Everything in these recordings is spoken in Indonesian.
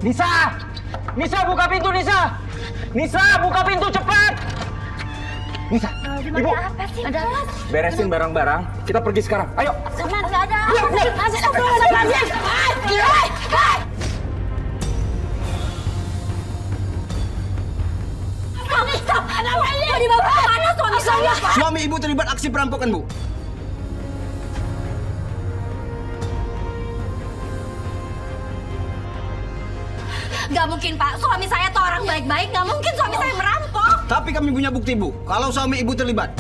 Nisa! Nisa, buka pintu, Nisa! Nisa, buka pintu, cepat! Nisa, Ibu! Apa sih? Ada apa? Beresin barang-barang, kita pergi sekarang. Ayo! Sama nggak ada. Stop! Ada apa ini? Mau dibawa kemana suami saya? Suami ibu terlibat aksi perampokan, Bu. Gak mungkin, Pak. Suami saya tuh orang baik-baik. Gak mungkin suami saya merampok. Tapi kami punya bukti, Bu, kalau suami ibu terlibat.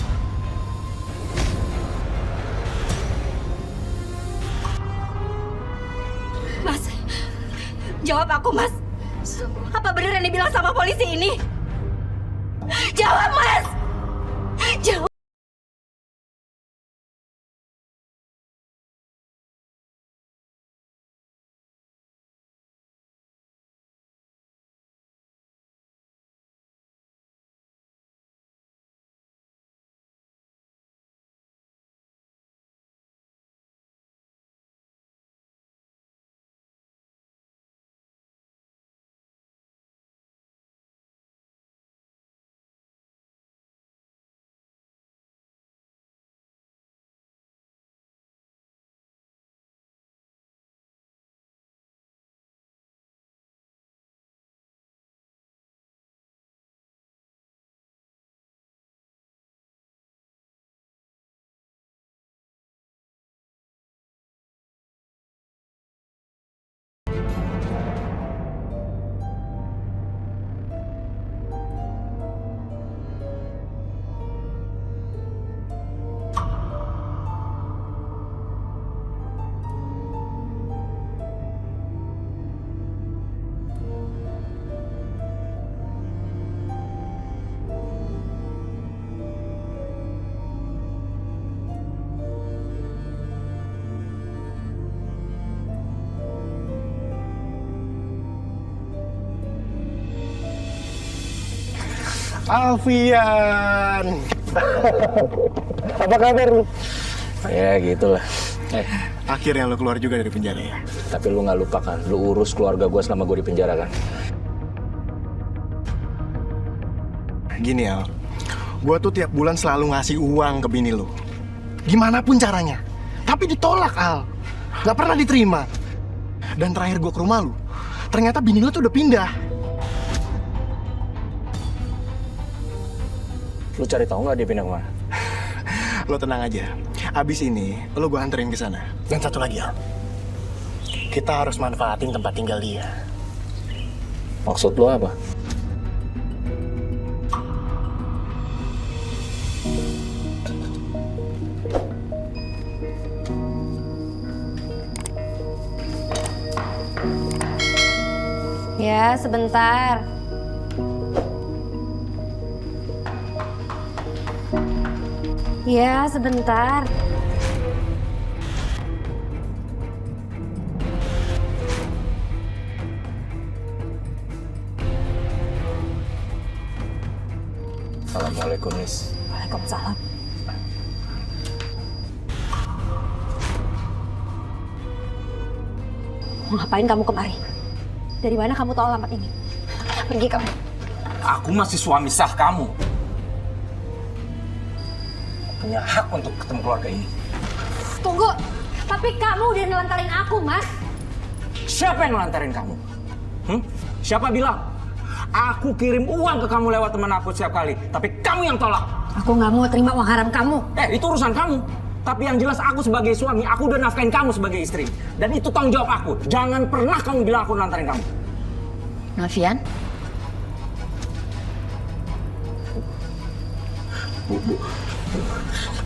Mas, jawab aku, Mas. Apa benar yang dibilang sama polisi ini? Jawab, Mas! Jawab. Alfian, apa kabar lu? Ya gitulah. Akhirnya lu keluar juga dari penjara ya? Tapi lu nggak lupa kan, lu urus keluarga gue selama gue di penjara kan? Gini Al, gue tuh tiap bulan selalu ngasih uang ke bini lu. Gimana pun caranya, tapi ditolak Al, nggak pernah diterima. Dan terakhir gue ke rumah lu, ternyata bini lu tuh udah pindah. Lu cari tahu nggak dia pindah kemana? Lo tenang aja, abis ini lo gue anterin ke sana. Dan satu lagi Al, kita harus manfaatin tempat tinggal dia. Maksud lu apa? Ya, sebentar. Ya, sebentar. Assalamualaikum, Nis. Waalaikumsalam. Mau ngapain kamu kemari? Dari mana kamu tahu alamat ini? Pergi kamu. Aku masih suami sah kamu. Punya hak untuk ketemu keluarga ini. Tunggu, tapi kamu udah nelantarin aku, Mas. Siapa yang nelantarin kamu? Siapa bilang? Aku kirim uang ke kamu lewat teman aku setiap kali, tapi kamu yang tolak. Aku nggak mau terima uang haram kamu. Itu urusan kamu. Tapi yang jelas aku sebagai suami, aku udah nafkahin kamu sebagai istri. Dan itu tanggung jawab aku. Jangan pernah kamu bilang aku nelantarin kamu. Novian? Bu.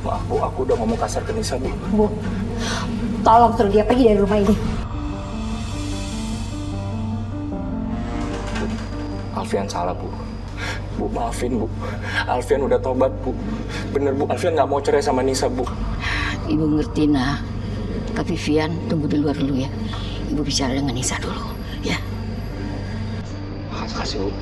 Maaf Bu, aku udah ngomong kasar ke Nisa, Bu. Bu, tolong suruh dia pergi dari rumah ini. Alfian salah, Bu. Bu, maafin, Bu. Alfian udah tobat, Bu. Bener, Bu. Alfian nggak mau cerai sama Nisa, Bu. Ibu ngerti, nah. Tapi Vian, tunggu di luar dulu ya. Ibu bicara dengan Nisa dulu, ya. Makasih, Bu.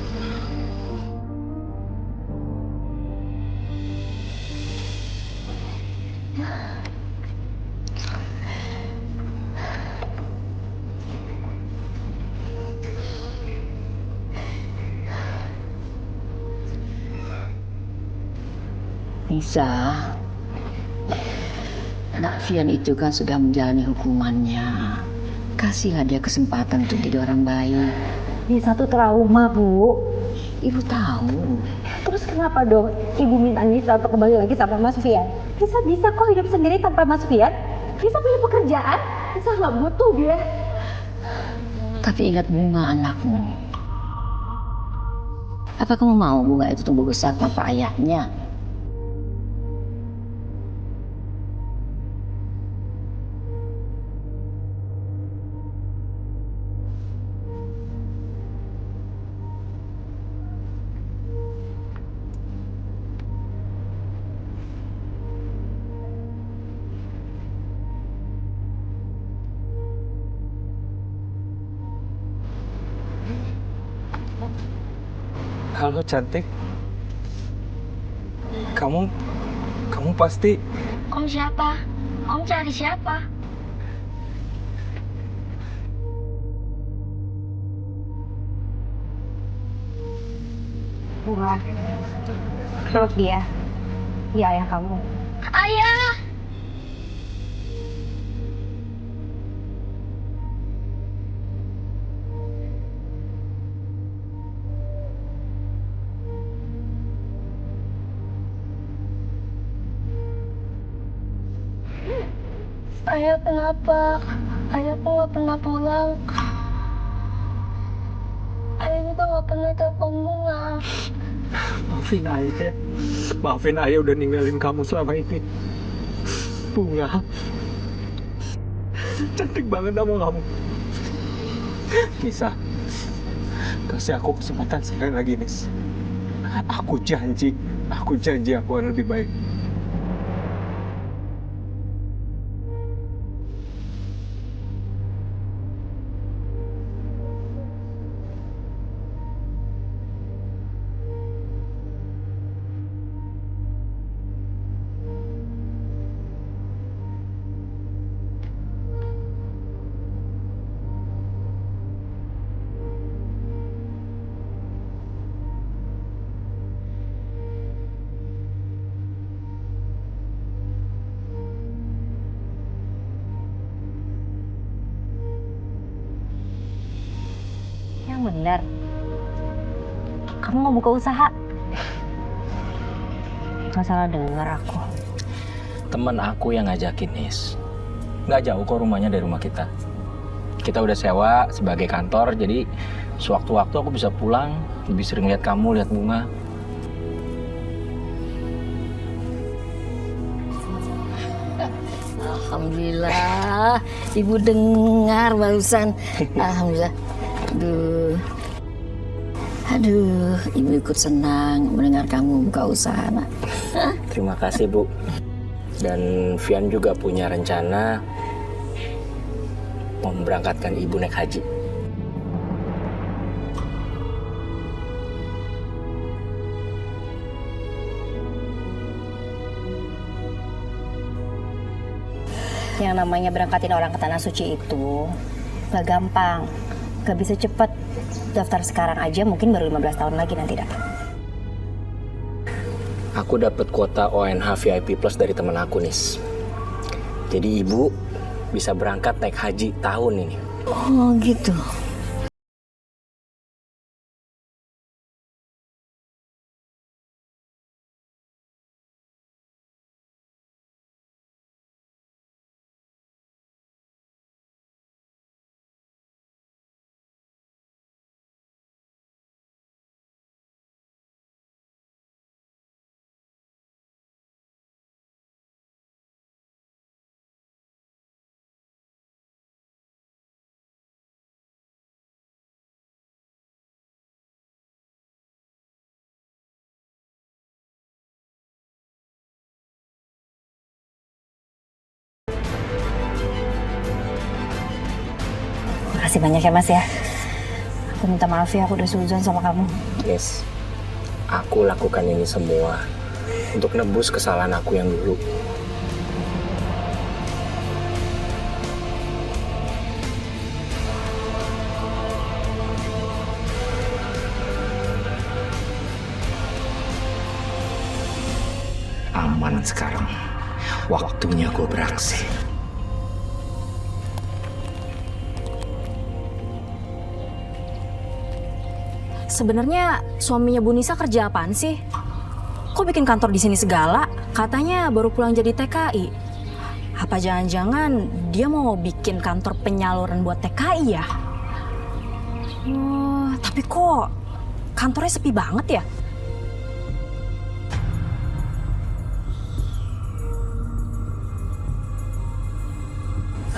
Nisa, Nak Fian itu kan sudah menjalani hukumannya. Kasihlah dia kesempatan untuk jadi orang baik. Nisa tuh trauma, Bu. Ibu tahu. Terus kenapa dong Ibu minta Nisa untuk kembali lagi sama Mas Fian? Nisa bisa kok hidup sendiri tanpa Mas Fian. Nisa punya pekerjaan. Nisa nggak butuh dia. Tapi ingat Bunga anakmu. Apa kamu mau Bunga itu tumbuh besar tanpa ayahnya? Halo cantik. Kamu pasti Om siapa? Om cari siapa? Bunga, peluk dia. Dia ayah kamu. Ayah! Ayah kenapa? Ayah kok nggak pernah pulang? Ayah juga nggak pernah telepon Bunga. Maafin ayah udah ninggalin kamu selama ini. Bunga, cantik banget sama kamu. Bisa kasih aku kesempatan sekali lagi, Nis. Aku janji aku akan lebih baik. Yang benar. Kamu mau buka usaha? Nggak salah dengar aku. Temen aku yang ngajakin, Nis. Nggak jauh kok rumahnya dari rumah kita. Kita udah sewa sebagai kantor, jadi sewaktu-waktu aku bisa pulang, lebih sering lihat kamu, lihat Bunga. Alhamdulillah, Ibu dengar barusan. Alhamdulillah. Aduh, Ibu ikut senang mendengar kamu buka usaha, Nak. Terima kasih, Bu. Dan Fian juga punya rencana mau memberangkatkan Ibu naik haji. Yang namanya berangkatin orang ke tanah suci itu gak gampang, gak bisa cepet. Daftar sekarang aja mungkin baru 15 tahun lagi nanti dapat. Aku dapat kuota ONH VIP Plus dari teman aku, Nis. Jadi Ibu bisa berangkat naik haji tahun ini. Oh gitu. Makasih banyak ya Mas ya. Aku minta maaf ya, aku udah suzon sama kamu. Nis, aku lakukan ini semua untuk nebus kesalahan aku yang dulu. Al, Jangan sekarang. Waktunya gue beraksi. Sebenarnya suaminya Bu Nisa kerja apaan sih? Kok bikin kantor di sini segala? Katanya baru pulang jadi TKI. Apa jangan-jangan dia mau bikin kantor penyaluran buat TKI ya? Oh, tapi kok kantornya sepi banget ya?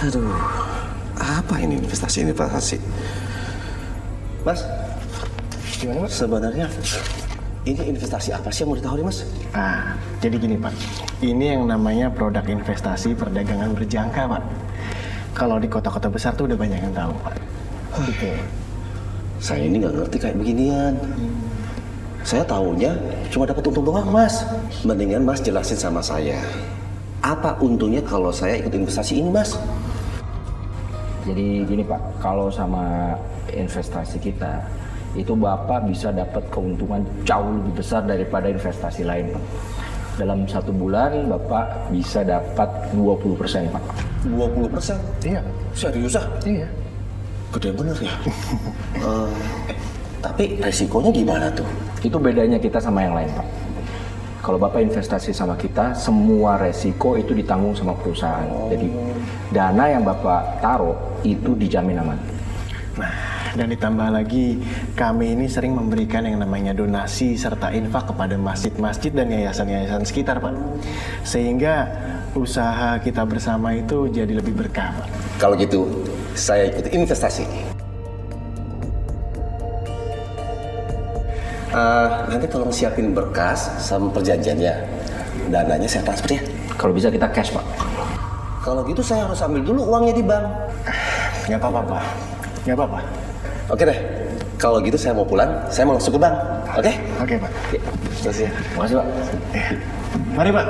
Aduh, apa ini investasi? Mas, Gimana, Mas? sebenarnya ini investasi apa sih yang mau ditawarin, Mas? Jadi gini, Pak. Ini yang namanya produk investasi perdagangan berjangka, Pak. Kalau di kota-kota besar tuh udah banyak yang tahu, Pak. Gitu. Saya ini nggak ngerti kayak beginian. Saya taunya cuma dapat untung doang, Mas. Mendingan Mas jelasin sama saya. Apa untungnya kalau saya ikut investasi ini, Mas? Jadi gini Pak, kalau sama investasi kita, itu Bapak bisa dapat keuntungan jauh lebih besar daripada investasi lain Pak. Dalam 1 bulan Bapak bisa dapat 20% Pak. 20%? Iya. Serius ah? Iya. Gede bener ya? Tapi resikonya gimana tuh? Itu bedanya kita sama yang lain Pak. Kalau Bapak investasi sama kita, semua resiko itu ditanggung sama perusahaan. Jadi dana yang Bapak taruh itu dijamin aman. Nah, dan ditambah lagi, kami ini sering memberikan yang namanya donasi serta infak kepada masjid-masjid dan yayasan-yayasan sekitar, Pak. Sehingga usaha kita bersama itu jadi lebih berkah, Pak. Kalau gitu, saya ikut investasi. Nanti tolong siapin berkas sama perjanjiannya. Dananya saya transfer ya. Kalau bisa kita cash Pak. Kalau gitu saya harus ambil dulu uangnya di bank. Nggak apa-apa, Pak. Nggak apa-apa. Oke deh. Kalau gitu saya mau pulang, saya mau langsung ke bank. Oke? Oke, Pak. Terus ya. Makasih Pak. Mari, Pak.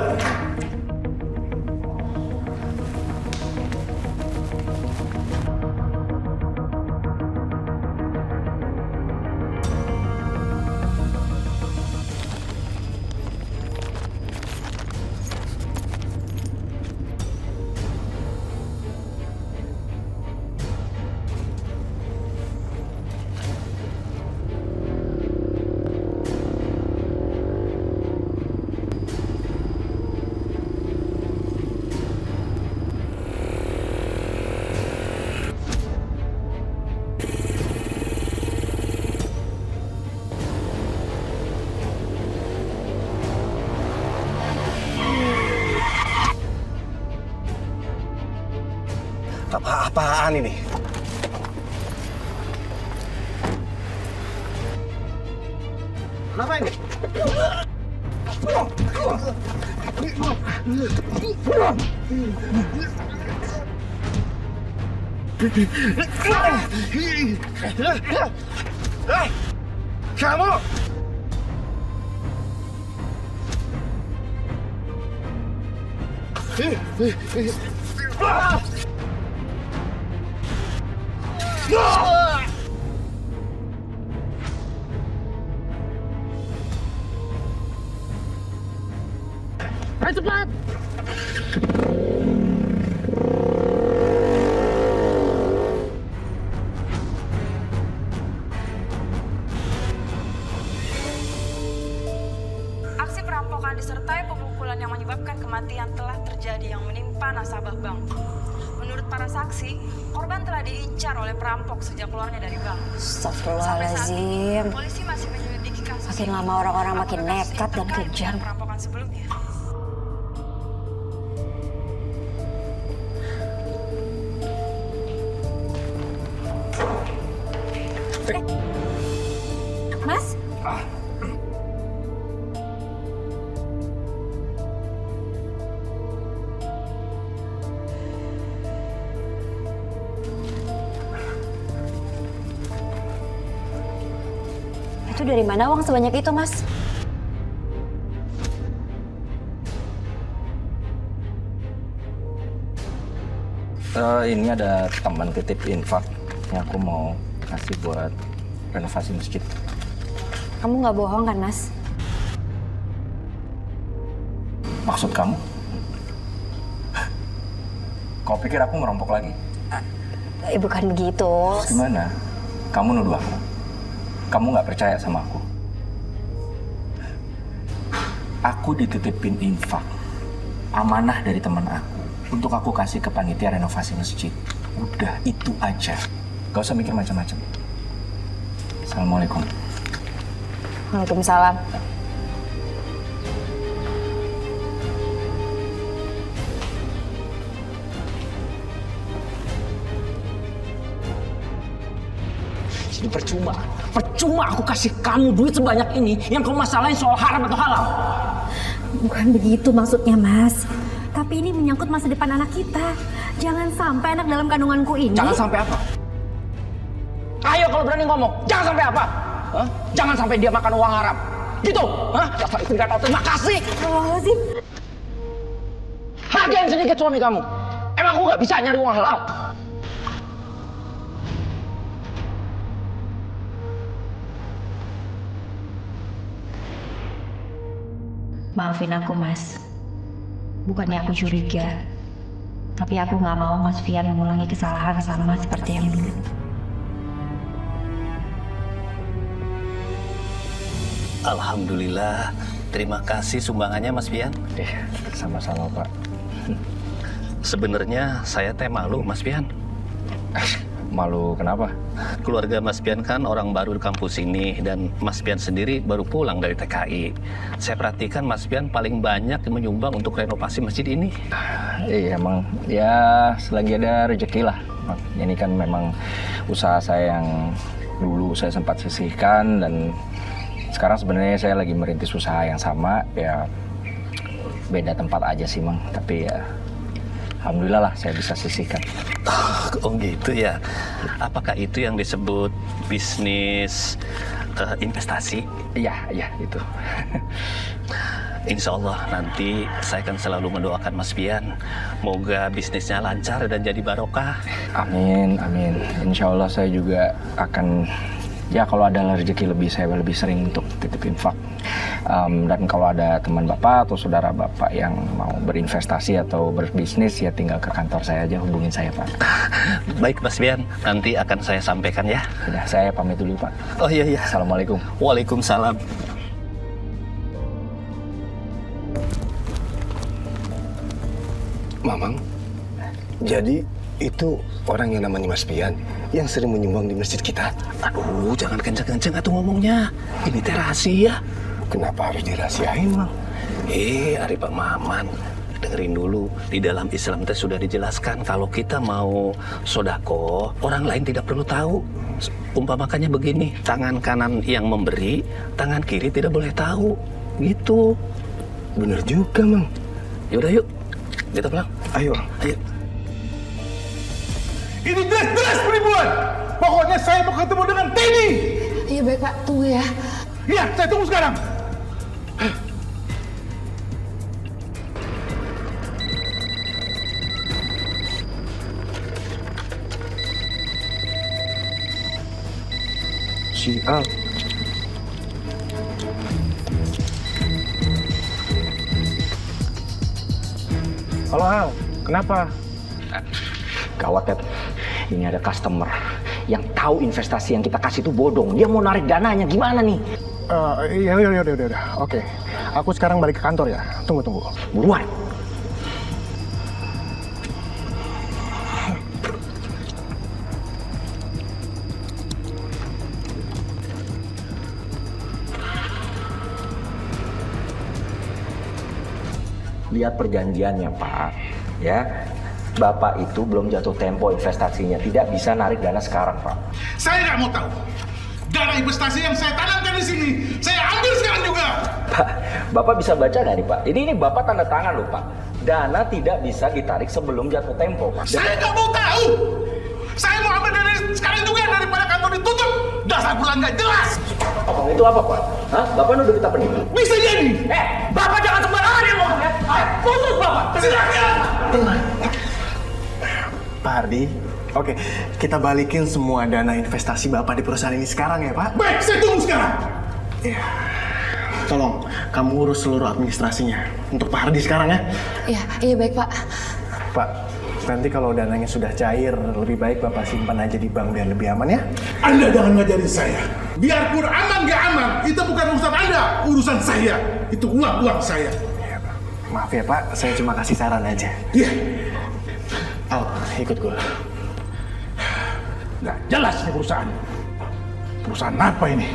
Apaan ini? Kenapa ini? Kamu! Ayo cepat! Aksi perampokan disertai pemukulan yang menyebabkan kematian telah terjadi yang menimpa nasabah bank. Menurut para saksi, korban telah diincar oleh perampok sejak keluarnya dari bank. Astagfirullahaladzim. Polisi masih menyelidiki kasus Makin ini. lama orang-orang makin Apakah kasus ini nekat dan terkait kejam. dengan perampokan sebelumnya? Mas? Itu dari mana uang sebanyak itu, Mas? Ini ada teman titip infak yang aku mau kasih buat renovasi masjid. Kamu nggak bohong kan, Mas? Maksud kamu? Kau pikir aku ngerampok lagi? Bukan begitu. Terus gimana? Kamu nuduh aku? Kamu nggak percaya sama aku? Aku dititipin infak, amanah dari teman aku, untuk aku kasih ke panitia renovasi masjid. Udah, itu aja. Gak usah mikir macam-macam. Assalamualaikum. Waalaikumsalam. Jadi percuma aku kasih kamu duit sebanyak ini yang kau masalahin soal haram atau halal. Bukan begitu maksudnya, Mas. Tapi ini menyangkut masa depan anak kita. Jangan sampai anak dalam kandunganku ini... Jangan sampai apa? Ayo kalau berani ngomong, jangan sampai apa? Hah? Jangan sampai dia makan uang haram. Gitu? Hah? Dasar istri gak tahu terima kasih. Astagfirullahaladzim. Hargain sedikit suami kamu. Emang aku gak bisa nyari uang halal? Maafin aku, Mas. Bukannya aku curiga, tapi aku nggak mau Mas Fian mengulangi kesalahan sama seperti yang dulu. Alhamdulillah, terima kasih sumbangannya Mas Fian. Sama-sama Pak. Sebenarnya saya teh malu Mas Fian. Malu kenapa? Keluarga Mas Pian kan orang baru di kampus ini dan Mas Pian sendiri baru pulang dari TKI. Saya perhatikan Mas Pian paling banyak menyumbang untuk renovasi masjid ini. Iya emang ya selagi ada rezeki lah. Ini kan memang usaha saya yang dulu saya sempat sisihkan dan sekarang sebenarnya saya lagi merintis usaha yang sama ya beda tempat aja sih Mang. Tapi ya alhamdulillah lah saya bisa sisihkan. Oh gitu ya. Apakah itu yang disebut bisnis investasi? Iya itu. Insya Allah nanti saya akan selalu mendoakan Mas Pian. Moga bisnisnya lancar dan jadi barokah. Amin. Insya Allah saya juga akan ya kalau ada rezeki saya lebih sering untuk titip infak. Dan kalau ada teman Bapak atau saudara Bapak yang mau berinvestasi atau berbisnis ya tinggal ke kantor saya aja, hubungin saya Pak. Baik Mas Pian, nanti akan saya sampaikan ya. Udah, saya pamit dulu Pak. Oh iya. Assalamualaikum. Waalaikumsalam. Mamang, jadi itu orang yang namanya Mas Pian yang sering menyumbang di masjid kita. Aduh, jangan kenceng-kenceng atuh ngomongnya. Ini teh rahasia. Kenapa harus dirahasiain, Mang? Ari Pak Maman, dengerin dulu. Di dalam Islam teh sudah dijelaskan kalau kita mau sodako, orang lain tidak perlu tahu. Umpamakannya begini, tangan kanan yang memberi, tangan kiri tidak boleh tahu. Gitu. Bener juga, Mang. Yaudah yuk, kita pulang. Ayo. Ini jelas penipuan. Pokoknya saya mau ketemu dengan Teddy. Iya baik Pak, tunggu ya. Iya, saya tunggu sekarang. Si Al. Halo Al, kenapa? Gawat Ted, ini ada customer yang tahu investasi yang kita kasih itu bodong. Dia mau narik dananya, gimana nih? Iya, udah. Oke, aku sekarang balik ke kantor ya. Tunggu. Buruan. Lihat perjanjiannya Pak, ya. Bapak itu belum jatuh tempo investasinya, tidak bisa narik dana sekarang Pak. Saya nggak mau tahu. Dana investasi yang saya tanamkan di sini, saya ambil sekarang juga. Pak, Bapak bisa baca nggak nih Pak? Ini Bapak tanda tangan loh Pak. Dana tidak bisa ditarik sebelum jatuh tempo Pak. Saya nggak mau tahu. Saya mau ambil dana sekarang juga daripada kantor ditutup. Dasar bulan nggak jelas. Omong itu apa Pak? Hah? Bapak nuduh kita penipu? Bisa jadi. Bapak jangan sembarangan ya ngomong ya. Putus Bapak. Silakan. Pak Hardi, oke, kita balikin semua dana investasi Bapak di perusahaan ini sekarang ya, Pak? Baik, saya tunggu sekarang. Iya. tolong kamu urus seluruh administrasinya untuk Pak Hardi sekarang ya. Iya baik Pak. Pak, nanti kalau dananya sudah cair, lebih baik Bapak simpan aja di bank biar lebih aman ya. Anda jangan ngajarin saya. Biarpun aman gak aman, itu bukan urusan Anda, urusan saya. Itu uang saya. Iya, Pak. Maaf ya Pak, saya cuma kasih saran aja. Iya. Al, ikut gue. Nggak jelas nih perusahaan. Perusahaan apa ini?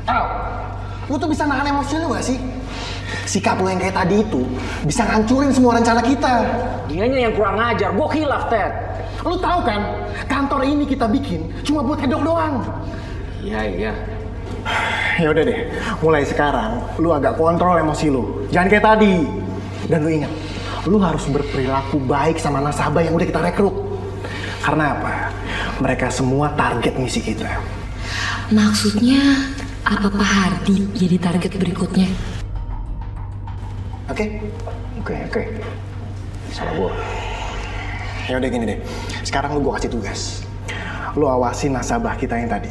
Al, lu tuh bisa nahan emosi lu gak sih? Sikap lu yang kayak tadi itu bisa ngancurin semua rencana kita. Dianya yang kurang ajar, gue khilaf, Ted. Lu tahu kan, kantor ini kita bikin cuma buat hedok doang. Iya. Ya udah deh, mulai sekarang lu agak kontrol emosi lu. Jangan kayak tadi. Dan lu ingat, lu harus berperilaku baik sama nasabah yang udah kita rekrut. Karena apa? Mereka semua target misi kita. Maksudnya apa Pak Hardi jadi target berikutnya? Oke? Oke. Salah gue. Ya udah gini deh. Sekarang lu gua kasih tugas. Lu awasin nasabah kita yang tadi.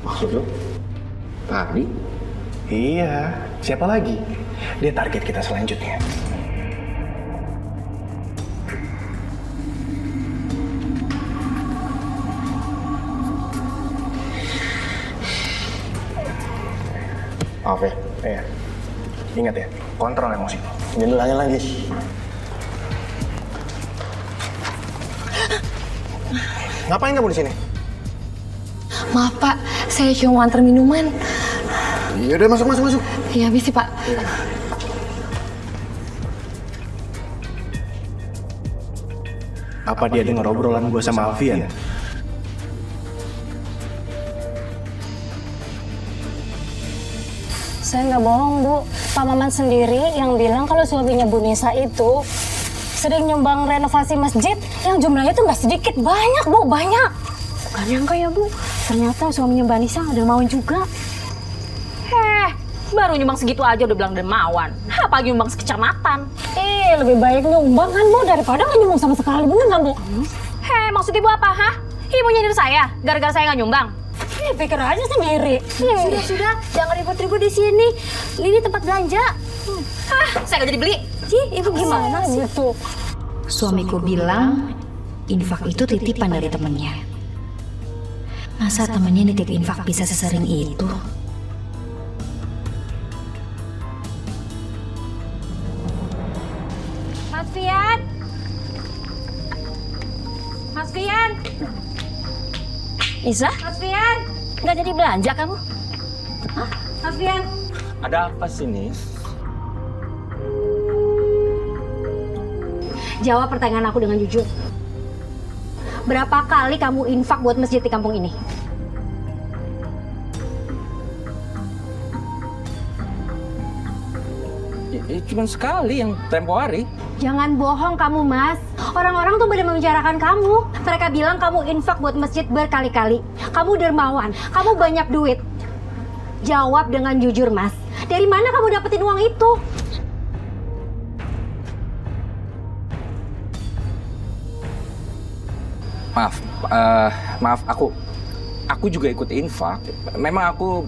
Maksud lo? Pak Hardi? Iya, siapa lagi? Dia target kita selanjutnya. Maaf ya, iya. Ingat ya, kontrol emosi. Jangan ulangin lagi. Ngapain kamu di sini? Maaf Pak, saya cuma mau antar minuman. Ya udah masuk. Iya habis sih Pak. Apa dia dengar obrolan gue sama Alfian? Saya nggak bohong, Bu. Pak Maman sendiri yang bilang kalau suaminya Bu Nisa itu sering nyumbang renovasi masjid yang jumlahnya tuh nggak sedikit. Banyak, Bu, banyak. Bukan nyangka ya, Bu. Ternyata suaminya Mbak Nisa ada mauan juga. Baru nyumbang segitu aja udah bilang dermawan. Apalagi nyumbang sekecamatan. Lebih baik nyumbang kan, Bu, daripada nggak nyumbang sama sekali. Bener nggak, Bu? Maksud Ibu apa, hah? Ibu nyindir saya gara-gara saya nggak nyumbang. Pikir aja sendiri. Sudah, jangan ribut-ribut di sini. Ini tempat belanja. Saya nggak jadi beli. Ibu gimana sih? Gitu. Suamiku bilang infak itu titipan dari temennya. Masa temennya nitip infak bisa sesering itu? Mas Fian? Mas Fian? Isa, Mas Fian? nggak jadi belanja kamu? Mas Fian? Ada apa sih, Nis? Jawab pertanyaan aku dengan jujur. Berapa kali kamu infak buat masjid di kampung ini? Cuma sekali yang tempo hari. Jangan bohong kamu, Mas. Orang-orang tuh pada membicarakan kamu. Mereka bilang kamu infak buat masjid berkali-kali. Kamu dermawan, kamu banyak duit. Jawab dengan jujur, Mas. Dari mana kamu dapetin uang itu? Maaf, aku juga ikut infak. Memang aku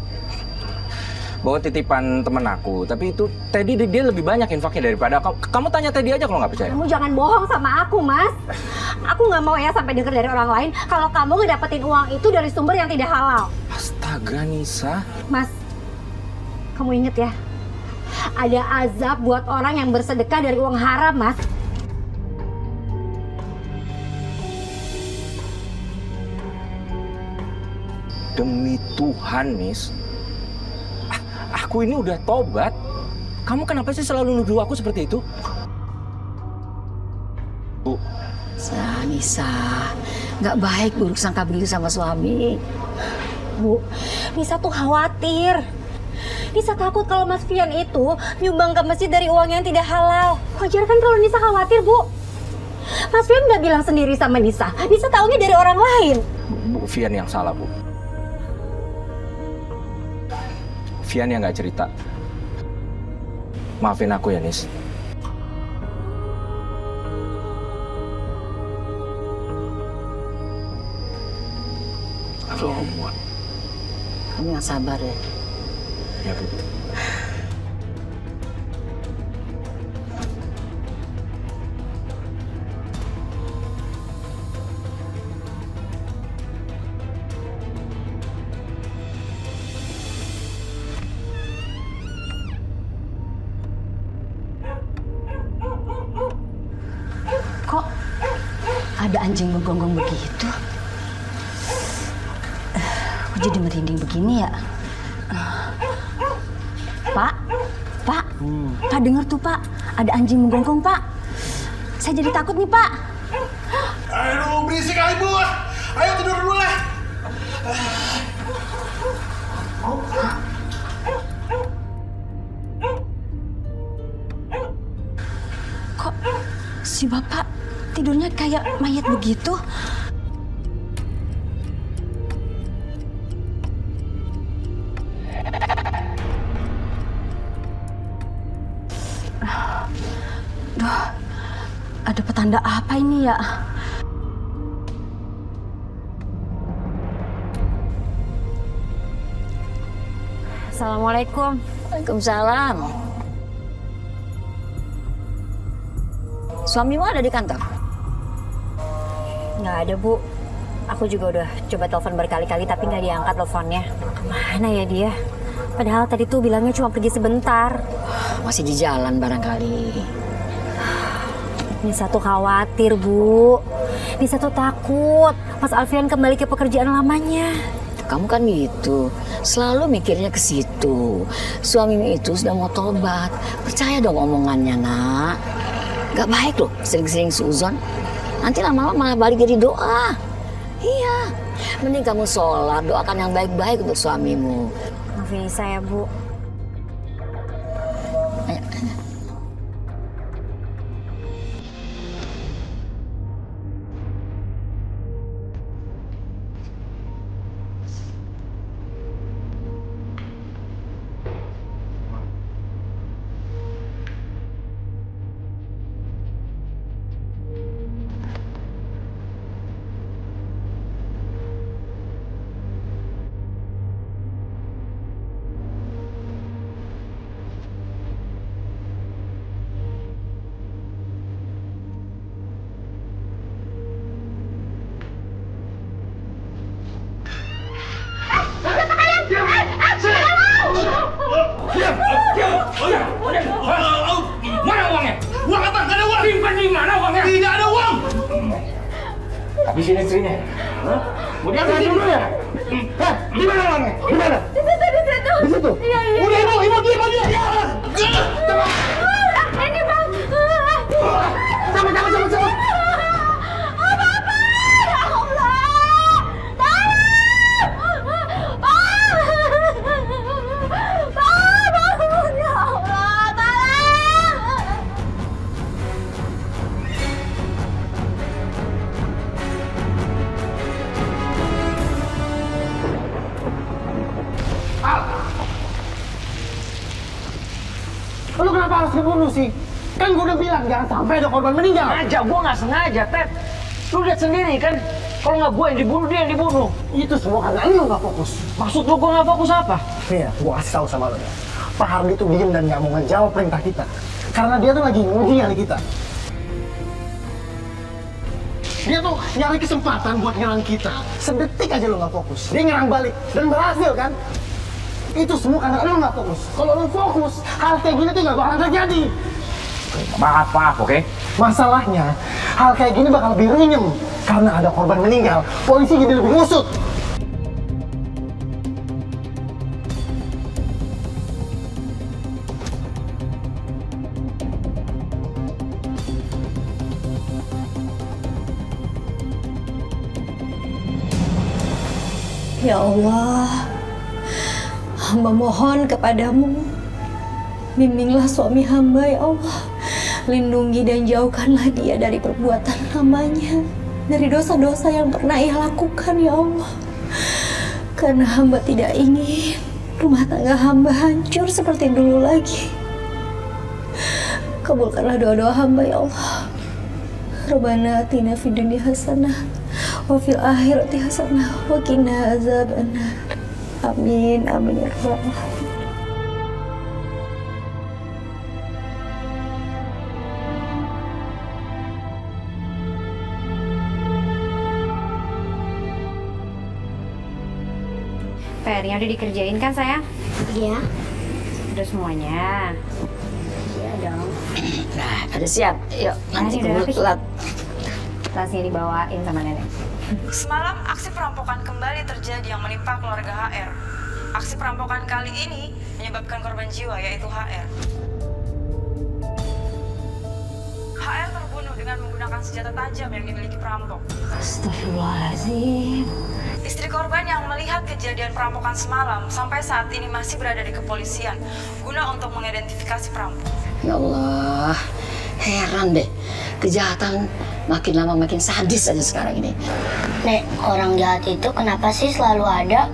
bawa titipan temen aku, tapi itu Teddy dia lebih banyak infaknya daripada kamu tanya Teddy aja kalau nggak percaya. Kamu jangan bohong sama aku, Mas. Aku nggak mau ya sampai dengar dari orang lain kalau kamu ngedapetin uang itu dari sumber yang tidak halal. Astaga, Nisa. Mas, kamu inget ya, ada azab buat orang yang bersedekah dari uang haram, Mas. Demi Tuhan, Nis. Aku ini udah tobat. Kamu kenapa sih selalu nuduh aku seperti itu? Bu. Nisa, nggak baik buruk sangka begitu sama suami. Bu, Nisa tuh khawatir. Nisa takut kalau Mas Fian itu nyumbang ke masjid dari uang yang tidak halal. Wajar kan kalau Nisa khawatir, Bu? Mas Fian nggak bilang sendiri sama Nisa. Nisa taunya dari orang lain. Bu, Fian yang salah, Bu. Fian yang nggak cerita. Maafin aku ya, Nis. Kamu yang sabar ya. Ya, Bu. Kok ada anjing menggonggong begitu? Kok jadi merinding begini ya? Pak, Pak, Pak dengar tuh Pak, ada anjing menggonggong Pak. Saya jadi takut nih Pak. Aduh, berisik kali Bu. Ayo tidur dulu lah. Kok si Bapak tidurnya kayak mayat begitu? Duh, ada petanda apa ini ya? Assalamualaikum. Waalaikumsalam. Suamimu ada di kantor? Nggak ada, Bu. Aku juga udah coba telepon berkali-kali tapi nggak diangkat teleponnya. Kemana ya dia? Padahal tadi tuh bilangnya cuma pergi sebentar. Masih di jalan barangkali. Nisa tuh khawatir, Bu. Nisa tuh takut Mas Alfian kembali ke pekerjaan lamanya. Kamu kan gitu, selalu mikirnya ke situ. Suamimu itu sudah mau tobat. Percaya dong omongannya, Nak. Gak baik loh sering-sering suuzon. Nanti lama-lama malah balik jadi doa. Iya, mending kamu sholat, doakan yang baik-baik untuk suamimu. Maafin Nisa ya, Bu. Mana uangnya? Uang apa? Gak ada uang. Simpan di mana uangnya? Tidak ada uang. Habisin istrinya. Hah? Mau diambil dulu ya? Hah? Di mana uangnya? Di mana? Di situ, di situ. Di situ. Iya, iya. Udah ibu diam aja. Ini bang. Sama. Apa-apa? Ya Allah. Tolong. Tolong. Ya Allah. Tolong. Lu kenapa harus dibunuh sih? Kan gue udah bilang jangan sampai ada korban meninggal. Sengaja, gue nggak sengaja, Ted. Lu lihat sendiri kan, kalau nggak gue yang dibunuh, dia yang dibunuh. Itu semua karena lu nggak fokus. Maksud lu gue nggak fokus apa? Nih ya, gue kasih tahu sama lo ya. Pak Hardi tuh diem dan nggak mau ngejawab perintah kita. Karena dia tuh lagi nguji nyali kita. Dia tuh nyari kesempatan buat nyerang kita. Sedetik aja lo nggak fokus. Dia nyerang balik dan berhasil kan? Itu semua karena lo nggak fokus. Kalau lo fokus, hal kayak gini tuh nggak bakalan terjadi. Maaf, oke? Masalahnya, hal kayak gini bakal lebih runyem. Karena ada korban meninggal, polisi jadi lebih ngusut. Ya Allah, hamba mohon kepadamu, bimbinglah suami hamba ya Allah. Lindungi dan jauhkanlah dia dari perbuatan hambanya, dari dosa-dosa yang pernah ia lakukan ya Allah. Karena hamba tidak ingin rumah tangga hamba hancur seperti dulu lagi. Kabulkanlah doa-doa hamba ya Allah. Rabbana atina fid dunya hasanah wa fil akhirati hasanah wa qina azabannar. Amin, amin ya Rabbal alamin. PR-nya udah dikerjain kan sayang? Iya. Udah semuanya? Iya dong. Nah, pada siap. Yuk, nanti Udah keburu rapi. telat. Tasnya dibawain sama nenek. Semalam, aksi perampokan kembali terjadi yang menimpa keluarga HR. Aksi perampokan kali ini menyebabkan korban jiwa, yaitu HR. HR terbunuh dengan menggunakan senjata tajam yang dimiliki perampok. Astagfirullahaladzim. Istri korban yang melihat kejadian perampokan semalam sampai saat ini masih berada di kepolisian guna untuk mengidentifikasi perampok. Ya Allah, heran deh. Kejahatan makin lama makin sadis aja sekarang ini. Nek, orang jahat itu kenapa sih selalu ada?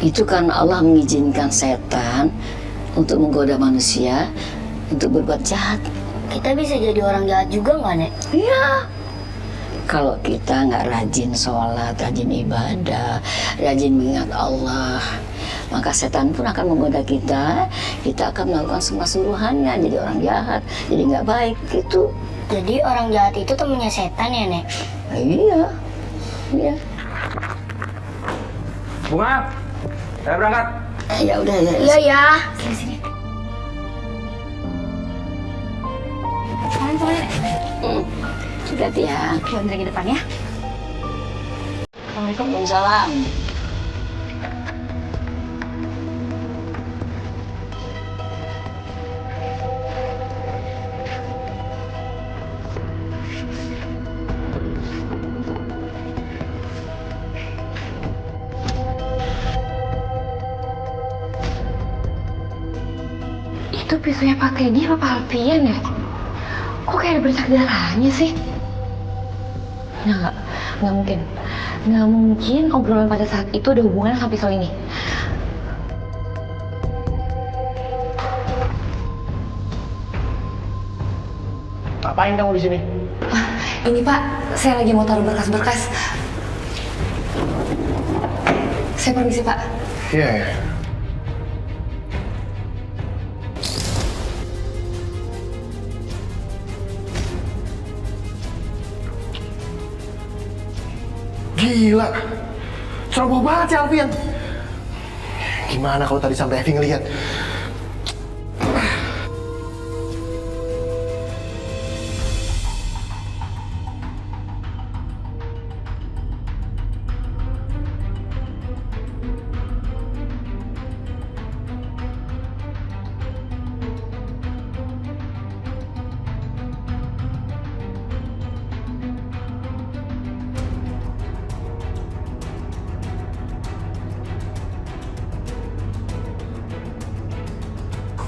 Itu kan Allah mengizinkan setan untuk menggoda manusia untuk berbuat jahat. Kita bisa jadi orang jahat juga nggak, Nek? Iya. Kalau kita nggak rajin sholat, rajin ibadah, rajin mengingat Allah, maka setan pun akan menggoda kita. Kita akan melakukan semua suruhannya, jadi orang jahat, jadi nggak baik gitu. Jadi orang jahat itu temennya setan ya, Nek? Iya, iya. Bunga, saya berangkat. Ya udah ya. Iya ya. Sini. Kalian sama nenek. Hati-hati ya. Aku anterin ke depan ya. Waalaikumsalam. Itu pisaunya Pak Teddy apa Pak Alfian ya? Kok kayak ada bercak darahnya sih? Nggak mungkin. Nggak mungkin obrolan pada saat itu ada hubungan sama pisau ini. Ngapain kamu di sini? Ini Pak, saya lagi mau taruh berkas-berkas. Saya permisi Pak. Iya, ya. Gila, ceroboh banget sih Alfian. Gimana kalau tadi sampai Evi ngeliat?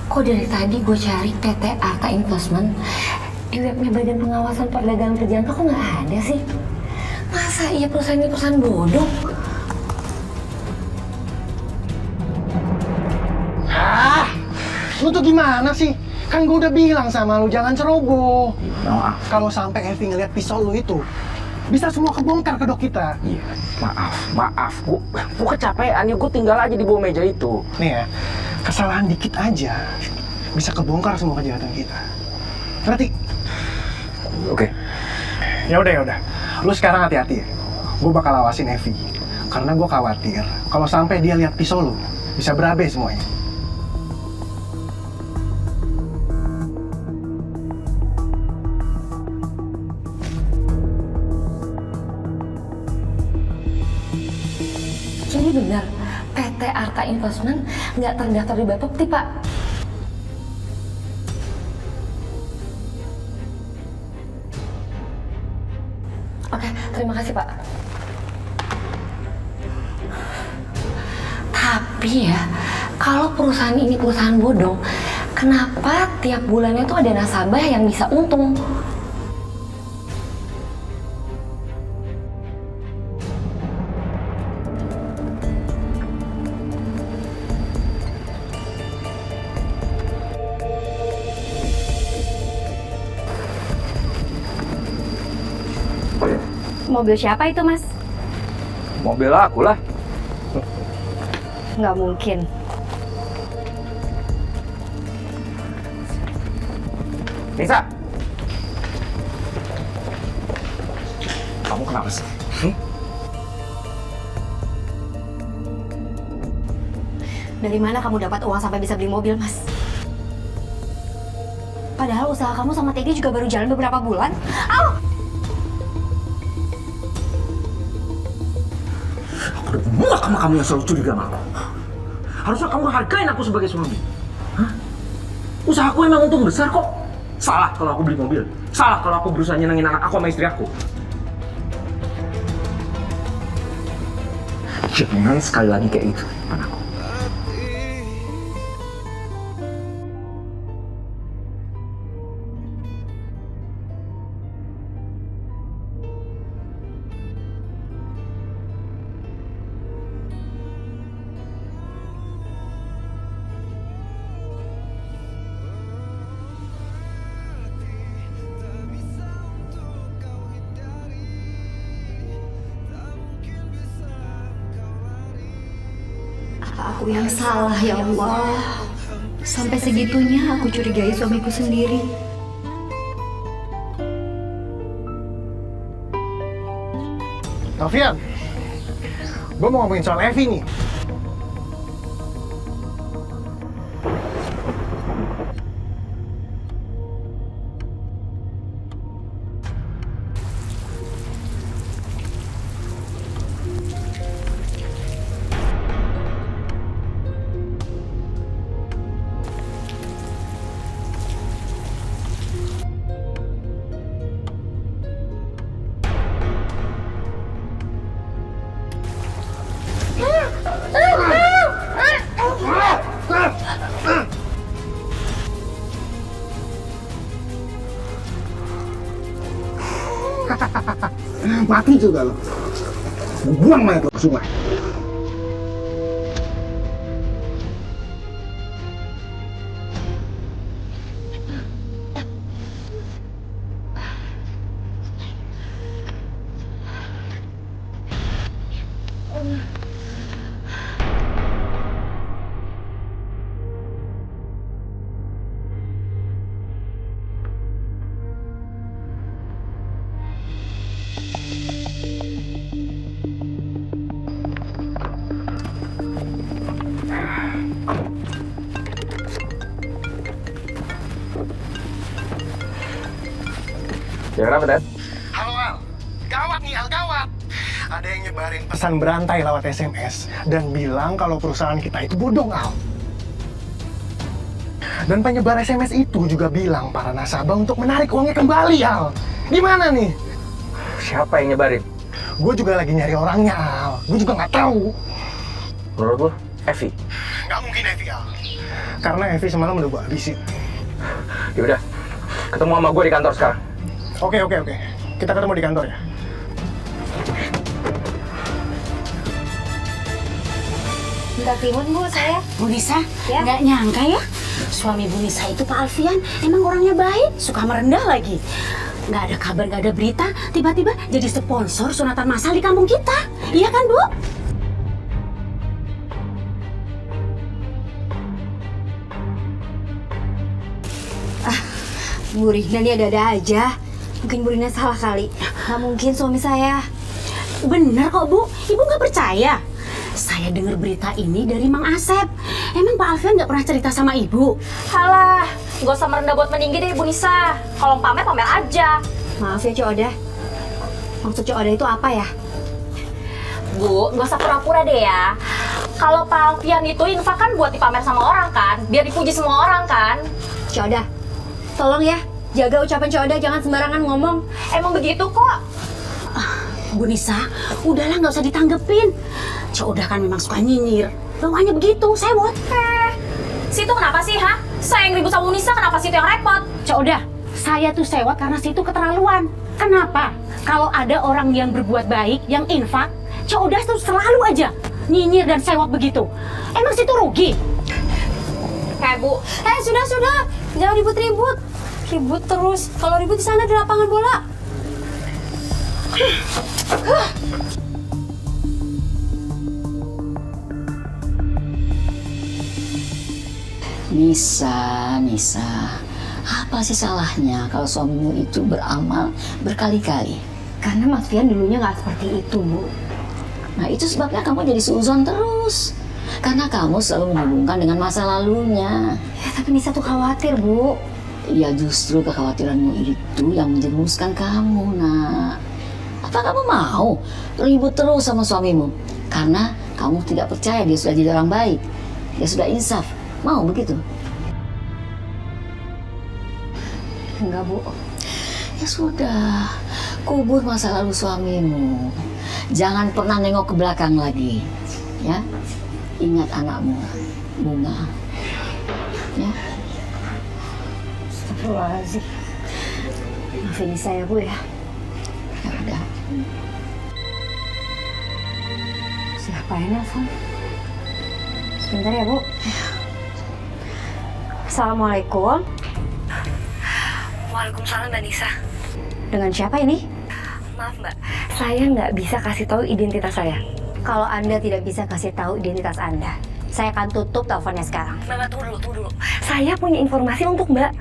Kok dari tadi gue cari PT Arta Investment di webnya Badan Pengawasan Perdagangan Kerjaan kok nggak ada sih? Masa iya perusahaan ini perusahaan bodoh? Lu tuh gimana sih? Kan gue udah bilang sama lu jangan ceroboh. Maaf. Kalau sampai Evi ngeliat pisau lu itu, bisa semua kebongkar kedok kita. Iya, maaf. Gue kecapean ya, gue tinggal aja di bawah meja itu. Nih ya, kesalahan dikit aja bisa kebongkar semua kejahatan kita. Ngerti? Oke. Ya udah. Lu sekarang hati-hati ya. Gue bakal awasin Evi. Karena gue khawatir kalau sampai dia lihat pisau lu, bisa berabe semuanya. Jadi benar, PT Arta Investment nggak terdaftar di Bapepti, Pak. Oke, terima kasih, Pak. Tapi ya, kalau perusahaan ini perusahaan bodong, kenapa tiap bulannya tuh ada nasabah yang bisa untung? Mobil siapa itu, Mas? Mobil aku lah. Nggak mungkin. Nisa! Kamu kenapa sih? Dari mana kamu dapat uang sampai bisa beli mobil, Mas? Padahal usaha kamu sama Teddy juga baru jalan beberapa bulan. Au! Aku udah muak sama kamu yang selalu curiga sama aku. Harusnya kamu hargain aku sebagai suami. Hah? Usahaku emang untung besar kok. Salah kalau aku beli mobil. Salah kalau aku berusaha nyenengin anak aku sama istri aku. Jangan sekali lagi kayak gitu depan aku. Aku yang salah, ya Allah. Sampai segitunya aku curigai suamiku sendiri. Alfian, gue mau ngomongin soal Evi nih. Mati juga lo. Buang mayat lo ke sungai. Ya kenapa, Dad? Halo Al, gawat nih Al, gawat. Ada yang nyebarin pesan berantai lewat SMS dan bilang kalau perusahaan kita itu bodong, Al. Dan penyebar SMS itu juga bilang para nasabah untuk menarik uangnya kembali, Al. Gimana nih? Siapa yang nyebarin? Gue juga lagi nyari orangnya, Al. Gue juga nggak tahu. Menurut lo, Evi? Nggak mungkin Evi, Al. Karena Evi semalam udah gue habisin. Yaudah, ketemu sama gue di kantor sekarang. Oke. Kita ketemu di kantor ya. Minta timun, Bu, saya. Bu Nisa, Ya? nggak nyangka ya, suami Bu Nisa itu Pak Alfian emang orangnya baik, suka merendah lagi. Nggak ada kabar, nggak ada berita, tiba-tiba jadi sponsor sunatan massal di kampung kita. Iya kan, Bu? Bu Rina ini ada-ada aja. Mungkin Bu Rina salah kali. Nggak mungkin suami saya. Bener kok, Bu. Ibu nggak percaya? Saya dengar berita ini dari Mang Asep. Emang Pak Alfian nggak pernah cerita sama Ibu? Halah, gak usah merendah buat meninggi deh, Bu Nisa. Kalau pamer aja. Maaf ya, Cok Oda. Maksud Cok Oda itu apa ya? Bu, gak usah pura-pura deh ya. Kalau Pak Alfian itu infak kan buat dipamer sama orang kan, biar dipuji semua orang kan. Cok Oda, tolong ya, jaga ucapan Cok Oda, jangan sembarangan ngomong. Emang begitu kok. Bu Nisa, udahlah nggak usah ditanggepin. Cok udah kan memang suka nyinyir. Bawaannya begitu, sewot. Situ kenapa sih, ha? Saya yang ribut sama Bu Nisa, kenapa situ yang repot? Cok udah, saya tuh sewot karena situ keterlaluan. Kenapa? Kalau ada orang yang berbuat baik, yang infak, Cok udah tuh selalu aja nyinyir dan sewot begitu. Emang situ rugi? Bu. Sudah. Jangan ribut-ribut. Ribut terus. Kalau ribut di sana di lapangan bola. Nisa, apa sih salahnya kalau suamimu itu beramal berkali-kali? Karena Mas Fian dulunya nggak seperti itu, Bu. Nah itu sebabnya kamu jadi suuzon terus. Karena kamu selalu menghubungkan dengan masa lalunya. Ya, tapi Nisa tuh khawatir, Bu. Ya justru kekhawatiranmu itu yang menjerumuskan kamu, nak. Apa kamu mau ribut terus sama suamimu? Karena kamu tidak percaya dia sudah jadi orang baik. Dia sudah insaf. Mau begitu? Enggak, Bu. Ya sudah, kubur masa lalu suamimu. Jangan pernah nengok ke belakang lagi. Ya, ingat anakmu, Bunga. Ya. Astagfirullahaladzim. Maafin saya, Bu ya. Ya udah. Siapa yang nelfon? Sebentar ya, Bu. Assalamualaikum. Waalaikumsalam, Mbak Nisa. Dengan siapa ini? Maaf, Mbak. Saya nggak bisa kasih tahu identitas saya. Kalau Anda tidak bisa kasih tahu identitas Anda, saya akan tutup teleponnya sekarang. Mbak, tunggu dulu. Saya punya informasi untuk Mbak.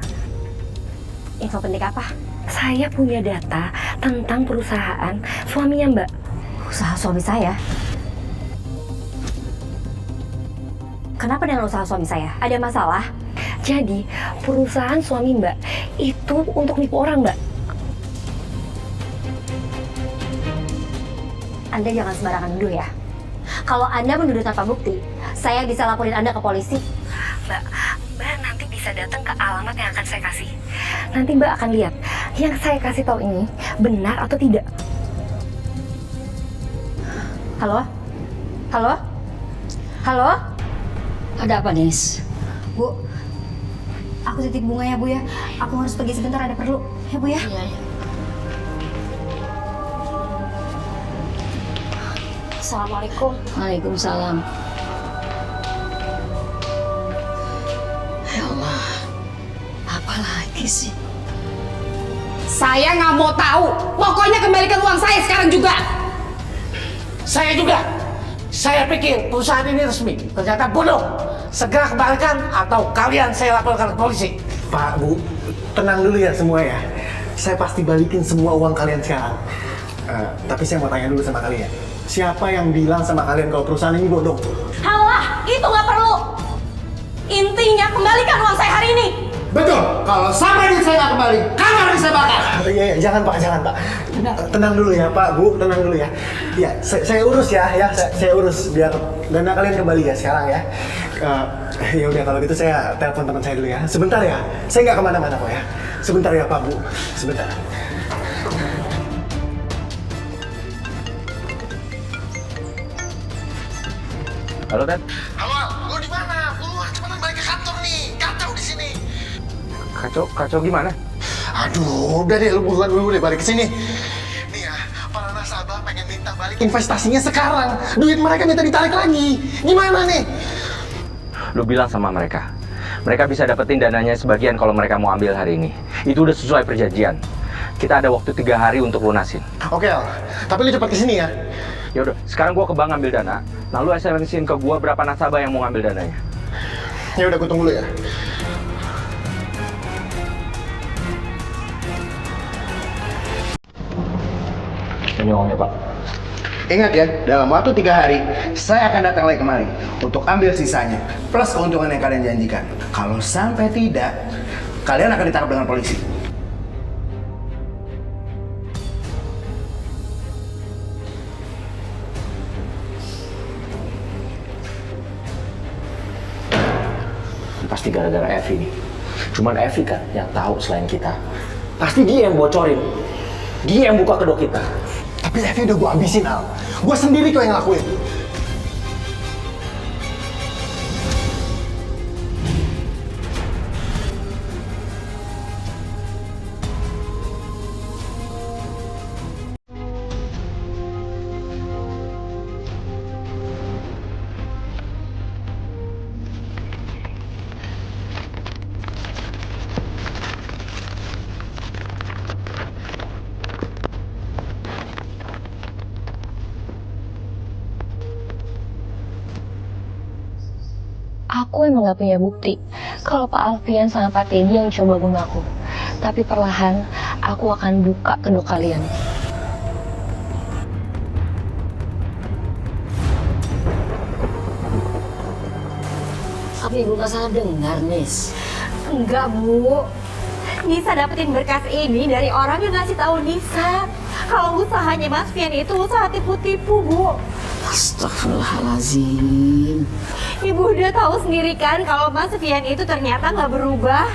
Info penting apa? Saya punya data tentang perusahaan suaminya Mbak. Usaha suami saya? Kenapa dengan usaha suami saya? Ada masalah? Jadi, perusahaan suami Mbak itu untuk nipu orang, Mbak. Anda jangan sembarangan nuduh ya. Kalau Anda menuduh tanpa bukti, saya bisa laporin Anda ke polisi. Mbak nanti bisa datang ke alamat yang akan saya kasih. Nanti Mbak akan lihat yang saya kasih tahu ini benar atau tidak. Halo? Halo? Halo? Ada apa, Nis? Bu, aku titip bunga ya, Bu ya. Aku harus pergi sebentar, ada perlu. Ya, Bu ya? Iya. Assalamualaikum. Waalaikumsalam. Ya Allah, apa lagi sih? Saya nggak mau tahu. Pokoknya kembalikan uang saya sekarang juga. Saya juga. Saya pikir perusahaan ini resmi. Ternyata bodoh. Segera kembalikan atau kalian saya laporkan ke polisi. Pak, Bu, tenang dulu ya semua ya. Saya pasti balikin semua uang kalian sekarang. Tapi saya mau tanya dulu sama kalian. Siapa yang bilang sama kalian kalau perusahaan ini bodoh? Halah, itu nggak perlu. Intinya kembalikan uang saya hari ini. Betul. Kalau sampai ini saya nggak kembali, kamar ini saya bakar. Iya, jangan Pak. Tenang dulu ya Pak, Bu, tenang dulu ya. Iya, saya urus ya, saya urus biar dana kalian kembali ya sekarang ya. Ya udah kalau gitu saya telepon teman saya dulu ya. Sebentar ya, saya nggak kemana-mana kok ya. Sebentar ya Pak, Bu, sebentar. Halo, Dad. Halo, lu di mana? Keluar, cepetan balik ke kantor nih. Kacau di sini. Kacau gimana? Aduh, udah deh, lu buruan dulu deh balik ke sini. Nih ya, para nasabah pengen minta balik investasinya sekarang. Duit mereka minta ditarik lagi. Gimana nih? Lu bilang sama mereka. Mereka bisa dapetin dananya sebagian kalau mereka mau ambil hari ini. Itu udah sesuai perjanjian. Kita ada waktu 3 hari untuk lunasin. Oke, Al. Tapi lu cepat kesini ya. Ya udah, sekarang gua ke bank ngambil dana. Lalu SMS-in ke gua berapa nasabah yang mau ngambil dananya. Ya udah, gua tunggu dulu ya. Ini uangnya, Pak. Ingat ya, dalam waktu 3 hari, saya akan datang lagi kemari untuk ambil sisanya, plus keuntungan yang kalian janjikan. Kalau sampai tidak, kalian akan ditangkap dengan polisi. Pasti gara-gara Evi nih. Cuman Evi kan yang tahu selain kita. Pasti dia yang bocorin. Dia yang buka kedok kita. Tapi Evi udah gua habisin, Al. Gua sendiri kok yang ngelakuin. Aku emang gak punya bukti kalau Pak Alfian sama Pak Teddy yang coba bunuh aku. Tapi perlahan aku akan buka kedua kalian. Apa ibu nggak salah dengar, Nis? Enggak, Bu. Nisa dapetin berkas ini dari orang yang ngasih tahu Nisa kalau usahanya Mas Fian itu usaha tipu-tipu, Bu. Astagfirullahaladzim. Ibu udah tahu sendiri kan kalau Mas Fian itu ternyata nggak berubah.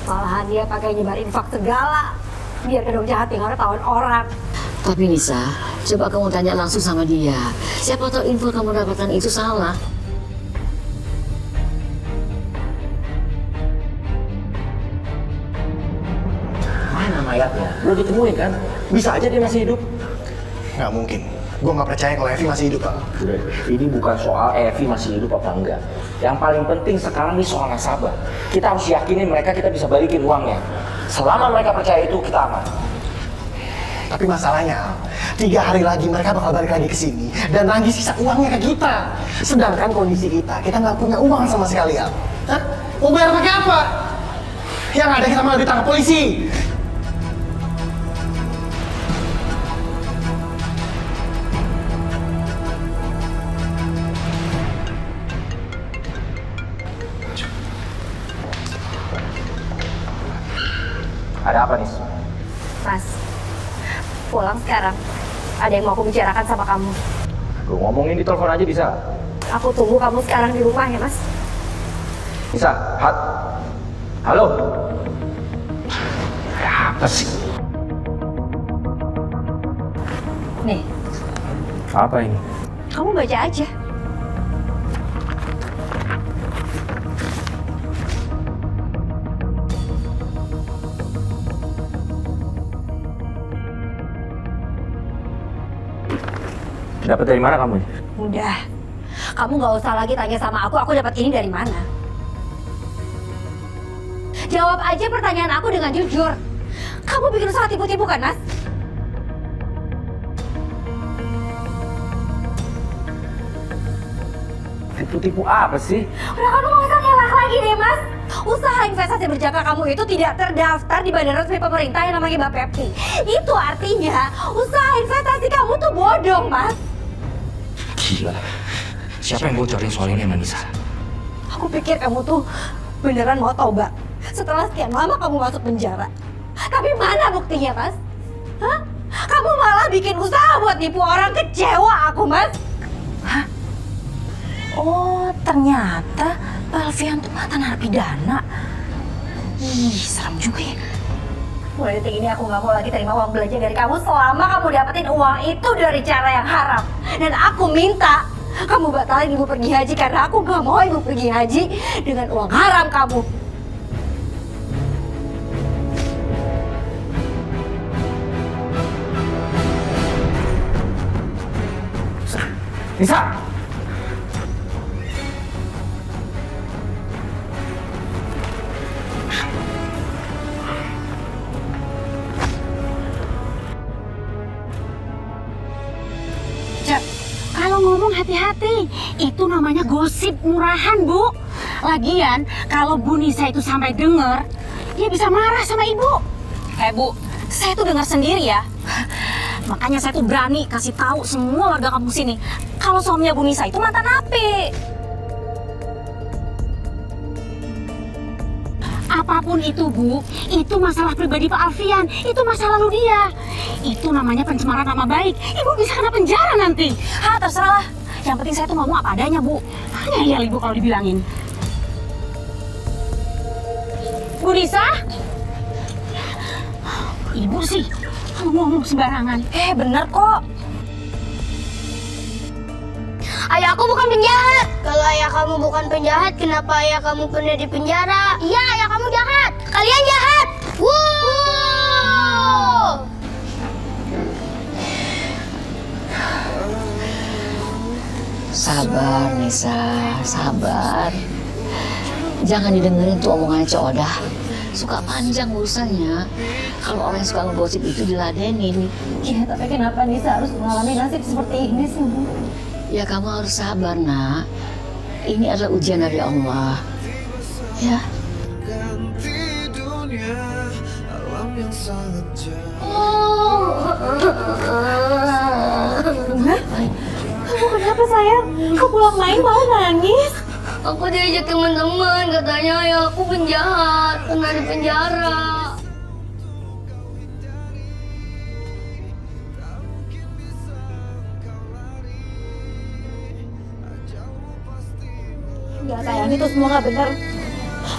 Malahan dia pakai nyebar infak segala biar kedok jahat yang ketahuan orang. Tapi Nisa, coba kamu tanya langsung sama dia. Siapa tahu info kamu dapatkan itu salah. Mana mayatnya? Belum ditemuin kan? Bisa aja dia masih hidup. Nggak mungkin. Gue nggak percaya kalau Evi masih hidup, Pak. Udah, ini bukan soal Evi masih hidup apa enggak. Yang paling penting sekarang ini soal nasabah. Kita harus yakinin mereka kita bisa balikin uangnya. Selama mereka percaya itu, kita aman. Tapi masalahnya, Al, 3 hari lagi mereka bakal balik lagi ke sini dan nagih sisa uangnya ke kita. Sedangkan kondisi kita nggak punya uang sama sekali, Al. Hah? Mau bayar pakai apa? Yang ada kita malah ditangkap polisi. Ada apa nih? Mas, pulang sekarang. Ada yang mau aku bicarakan sama kamu. Lu ngomongin di telepon aja bisa? Aku tunggu kamu sekarang di rumah ya, Mas. Bisa? Halo? Apa sih? Nih, Apa ini? kamu baca aja. Dapat dari mana kamu? Udah, kamu nggak usah lagi tanya sama aku dapat ini dari mana. Jawab aja pertanyaan aku dengan jujur. Kamu bikin usaha tipu-tipu kan, Mas? Tipu-tipu apa sih? Udah, kamu nggak usah ngelak lagi deh, Mas. Usaha investasi berjangka kamu itu tidak terdaftar di badan resmi pemerintah yang namanya Bapepti. Itu artinya usaha investasi kamu tuh bodong, Mas. Gila. Siapa yang bocorin soal ini sama Nisa? Aku pikir kamu tuh beneran mau tobat setelah sekian lama kamu masuk penjara. Tapi mana buktinya, Mas? Hah? Kamu malah bikin usaha buat nipu orang, kecewa aku, Mas. Hah? Oh, ternyata Pak Alfian tuh mantan narapidana. Ih, serem juga ya. Mulai detik ini aku nggak mau lagi terima uang belanja dari kamu selama kamu dapetin uang itu dari cara yang haram. Dan aku minta kamu batalin ibu pergi haji karena aku nggak mau ibu pergi haji dengan uang haram kamu. Nisa! Kalau ngomong hati-hati, itu namanya gosip murahan, Bu. Lagian, kalau Bu Nisa itu sampai denger, dia bisa marah sama Ibu. Bu, saya tuh dengar sendiri ya. Makanya saya tuh berani kasih tahu semua warga kampung sini kalau suaminya Bu Nisa itu mantan napi. Apapun itu, Bu, itu masalah pribadi Pak Alfian. Itu masa lalu dia. Itu namanya pencemaran nama baik. Ibu bisa kena penjara nanti. Terserah. Yang penting saya tuh ngomong apa adanya, Bu. Ngeyel Ibu kalau dibilangin. Bu Nisa? Ibu sih ngomong sembarangan. Bener kok. Ayahku bukan penjahat. Kalau ayah kamu bukan penjahat, kenapa ayah kamu pernah di penjara? Iya, ayah kamu jahat. Kalian jahat. Wuh. Sabar, Nisa, sabar. Jangan didengerin tuh omongannya Cik Odah. suka panjang urusannya. Kalau orang yang suka ngegosip itu diladenin. Ya, tapi kenapa Nisa harus mengalami nasib seperti ini sih, Bu? Ya kamu harus sabar, nak. Ini adalah ujian dari Allah. Ya. Kamu kenapa sayang? Kau pulang main mau nangis? Aku diajak teman-teman, katanya ya aku penjahat, pernah di penjara. Ya sayang, itu semua nggak benar.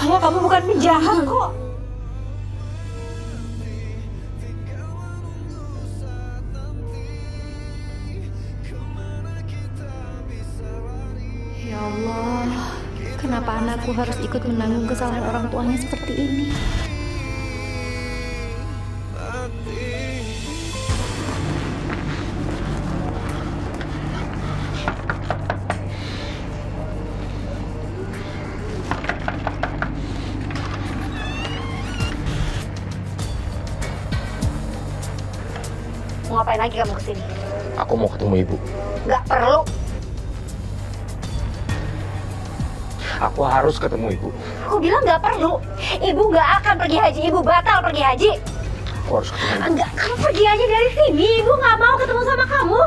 Ayah, kamu bukan penjahat kok. Ya Allah, kenapa anakku harus ikut menanggung kesalahan orang tuanya seperti ini? Mau ngapain lagi kamu kesini? Aku mau ketemu ibu. Nggak perlu. Aku harus ketemu ibu. Aku bilang nggak perlu. Ibu nggak akan pergi haji. Ibu batal pergi haji. Aku harus ketemu ibu. Enggak, kamu pergi aja dari sini. Ibu nggak mau ketemu sama kamu.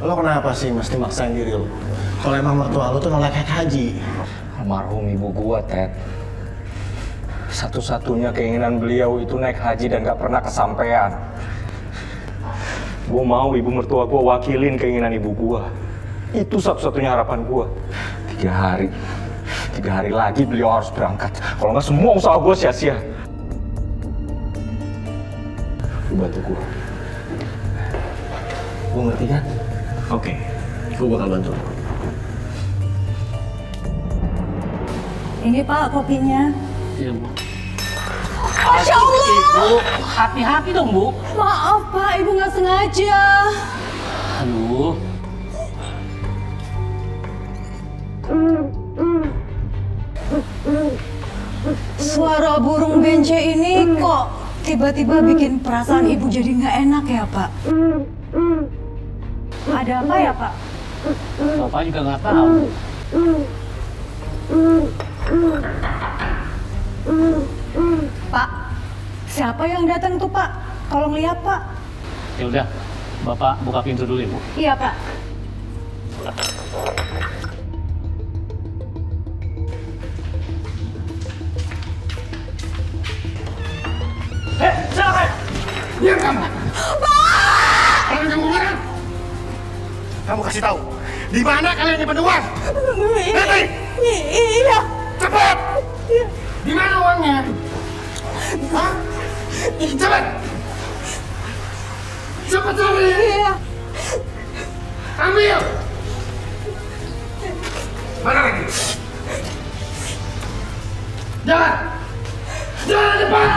Lo kenapa sih mesti maksain diri lo? Kalau emang mertua lo tuh nolak haji. Almarhum ibu gua, Ted. Satu-satunya keinginan beliau itu naik haji dan gak pernah kesampaian. Gua mau ibu mertua gua wakilin keinginan ibu gua. Itu satu-satunya harapan gua. 3 hari lagi beliau harus berangkat. Kalau nggak semua usaha gua sia-sia. Lu bantu gua. Gua ngerti kan? Oke, gue bakal bantu. Ini Pak kopinya. Iya, Bu. Masya Allah. Ibu, hati-hati dong, Bu. Maaf Pak, Ibu nggak sengaja. Aduh. Suara burung bence ini kok tiba-tiba bikin perasaan Ibu jadi nggak enak ya Pak? Ada apa ya Pak? Bapak juga nggak tahu. Pak, siapa yang datang tuh Pak? Tolong lihat Pak. Ya udah, Bapak buka pintu dulu, Ibu. Iya Pak. Silakan! Diam kamu! Pak! Kamu marah? Kamu kasih tahu, di mana kalian nyimpen uang? Ngerti? Iya. Cepat! Di mana uangnya? Hah? Cepat! Cepat cari! Iya. Ambil! Mana lagi? Jangan! Jangan cepat!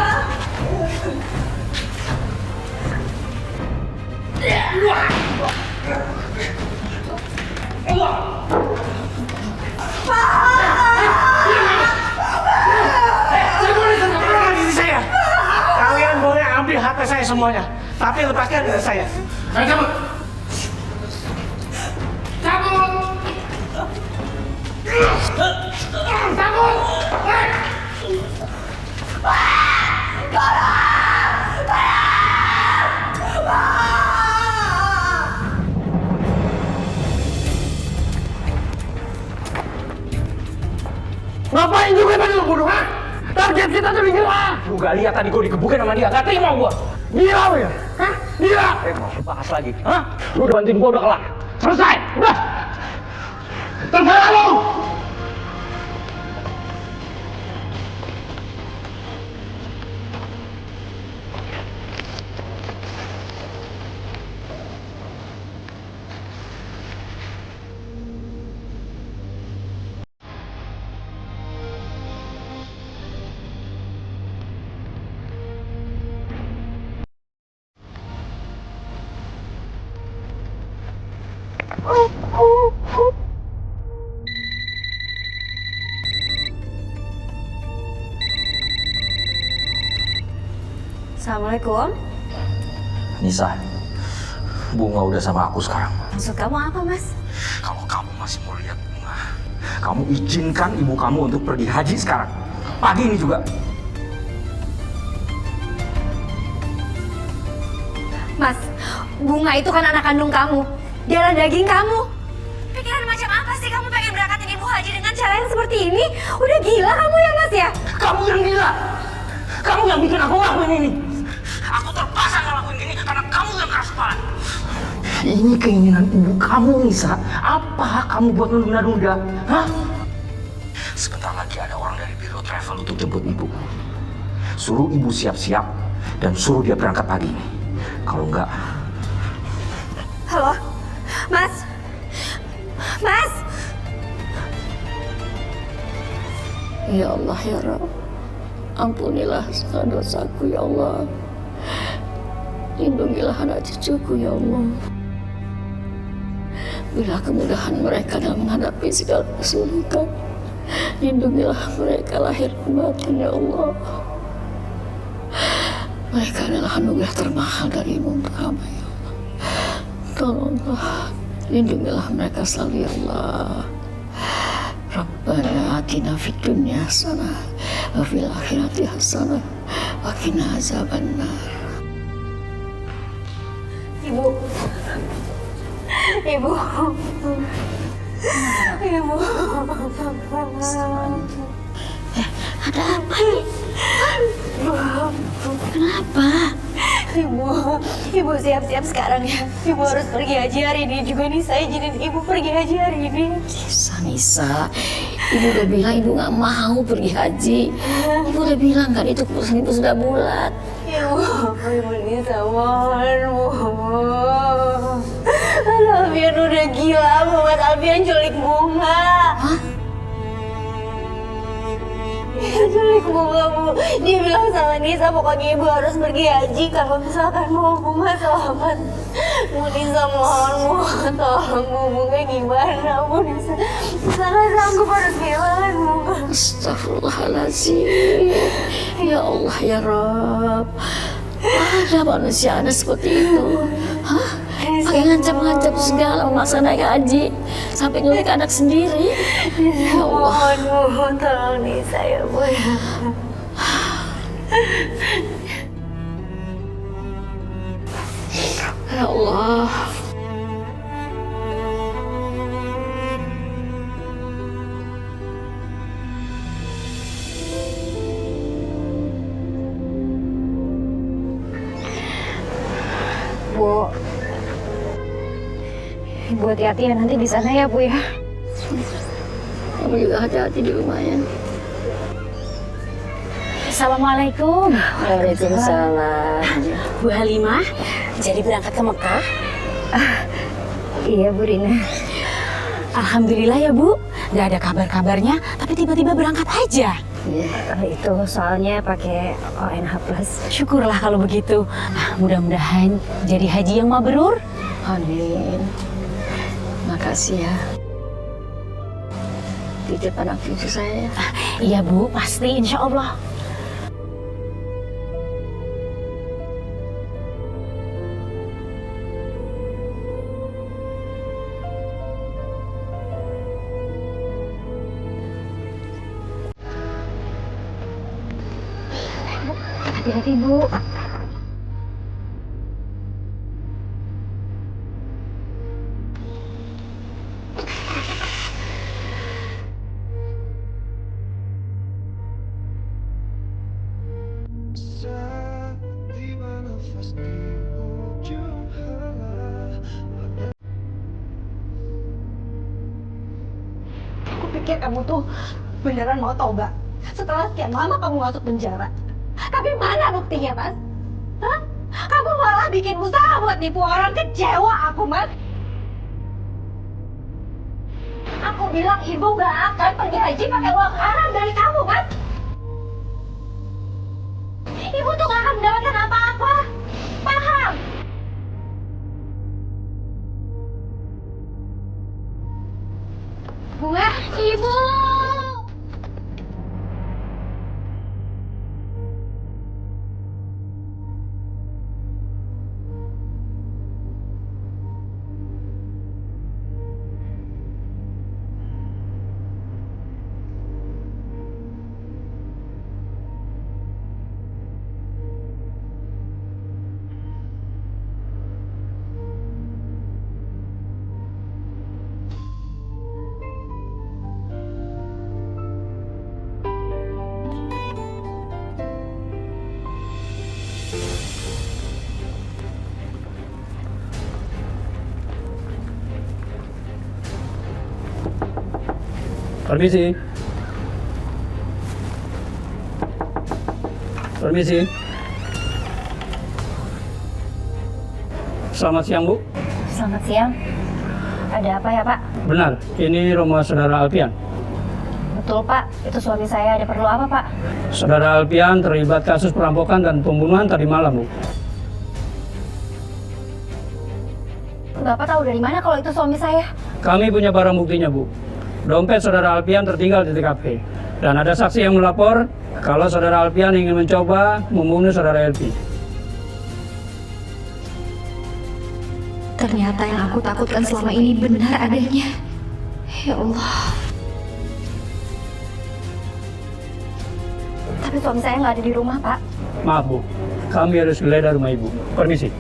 saya semuanya. Tapi lepaskan dari saya. Ayo cabut. Cabut. Cabut. Ngapain juga tadi lo bunuh, ha? Target kita tuh gila. Lu gak lihat tadi gue digebukin sama dia, gak terima gue. Gila lo ya? Hah? Gila. Mau bahas lagi, hah? Lu udah bantuin gue udah kelar. Selesai, udah. Terserah lo. Assalamualaikum. Nisa, Bunga udah sama aku sekarang. Maksud kamu apa, Mas? Kalau kamu masih mau lihat Bunga, kamu izinkan ibu kamu untuk pergi haji sekarang. Pagi ini juga. Mas, Bunga itu kan anak kandung kamu. Darah daging kamu. Pikiran macam apa sih kamu pengen berangkatin ibu haji dengan cara yang seperti ini? Udah gila kamu ya, Mas ya? Kamu yang gila. Kamu yang bikin aku ngelakuin ini. Aku terpaksa ngelakuin gini karena kamu yang keras kepala. Ini keinginan ibu kamu, Nisa. Apa kamu buat nunda-nunda? Hah? Sebentar lagi ada orang dari biro travel untuk jemput ibu. Suruh ibu siap-siap dan suruh dia berangkat pagi ini. Kalau enggak... Halo? Mas? Mas? Ya Allah ya Rabb, ampunilah segala dosaku ya Allah. Lindungilah anak cucuku ya Allah. Berilah kemudahan mereka dalam menghadapi segala kesulitan. Lindungilah mereka lahir dan batin ya Allah. Mereka adalah anugerah termahal darimu pertama ya Allah. Tolonglah, lindungilah mereka selalu ya Allah. Rabbana atina fid dunya hasanah wa fil akhirati hasanah wa qina azabannar. Ibu. Ibu. Ibu. Ada apa nih? Kenapa? Ibu siap-siap sekarang ya. Ibu harus pergi haji hari ini juga nih. Saya izinin ibu pergi haji hari ini. Nisa, ibu udah bilang ibu nggak mau pergi haji. Ibu udah bilang kan itu keputusan ibu sudah bulat. Ibu Nisa mohon, Bu. Alfian udah gila banget. Alfian culik Bunga. Hah? Culik Bunga, Bu. Dia bilang sama Nisa pokoknya ibu harus pergi haji kalau misalkan mau Bunga selamat. Bu Nisa mohon, tolong Bu. Bunga gimana, Bu Nisa? Nisa nggak sanggup harus kehilangan Bunga. Astagfirullahaladzim. Ya Allah ya Rabb. Ada manusia ada seperti itu. Hah? Pakai ngancam-ngancam segala memaksa naik haji sampai nyulik anak sendiri. Ya Allah. Mohon, tolong Nisa ya Bu. Ya Allah. Bu. Ibu hati-hati ya nanti di sana ya, Bu ya. Kamu juga hati-hati di rumah ya. Assalamualaikum. Waalaikumsalam. Bu Halimah, jadi berangkat ke Mekah? Iya, Bu Rina. Alhamdulillah ya, Bu. Nggak ada kabar-kabarnya, tapi tiba-tiba berangkat aja. Itu soalnya pakai ONH+. Syukurlah kalau begitu. Mudah-mudahan jadi haji yang mabrur. Amin. Makasih ya. Titip anak cucu saya. Iya, Bu. Pasti, insya Allah. Hati-hati, Bu. Aku pikir kamu tuh beneran mau tobat. Setelah sekian lama kamu masuk penjara. Tapi mana buktinya, Mas? Hah? Kamu malah bikin usaha buat nipu orang, kecewa aku, Mas. Aku bilang ibu gak akan pergi haji pakai uang haram dari kamu, Mas. Ibu tuh gak akan mendapatkan apa-apa. Paham? Bunga, ibu! Permisi. Permisi. Selamat siang, Bu. Selamat siang. Ada apa ya, Pak? Benar, ini rumah saudara Alpian. Betul, Pak. Itu suami saya. Ada perlu apa, Pak? Saudara Alpian terlibat kasus perampokan dan pembunuhan tadi malam, Bu. Bapak tahu dari mana kalau itu suami saya? Kami punya barang buktinya, Bu. Dompet saudara Alpian tertinggal di TKP. Dan ada saksi yang melapor kalau saudara Alpian ingin mencoba membunuh saudara Elvi. Ternyata yang aku takutkan selama ini benar adanya. Ya Allah. Tapi suami saya nggak ada di rumah, Pak. Maaf, Bu. Kami harus geledah rumah Ibu. Permisi.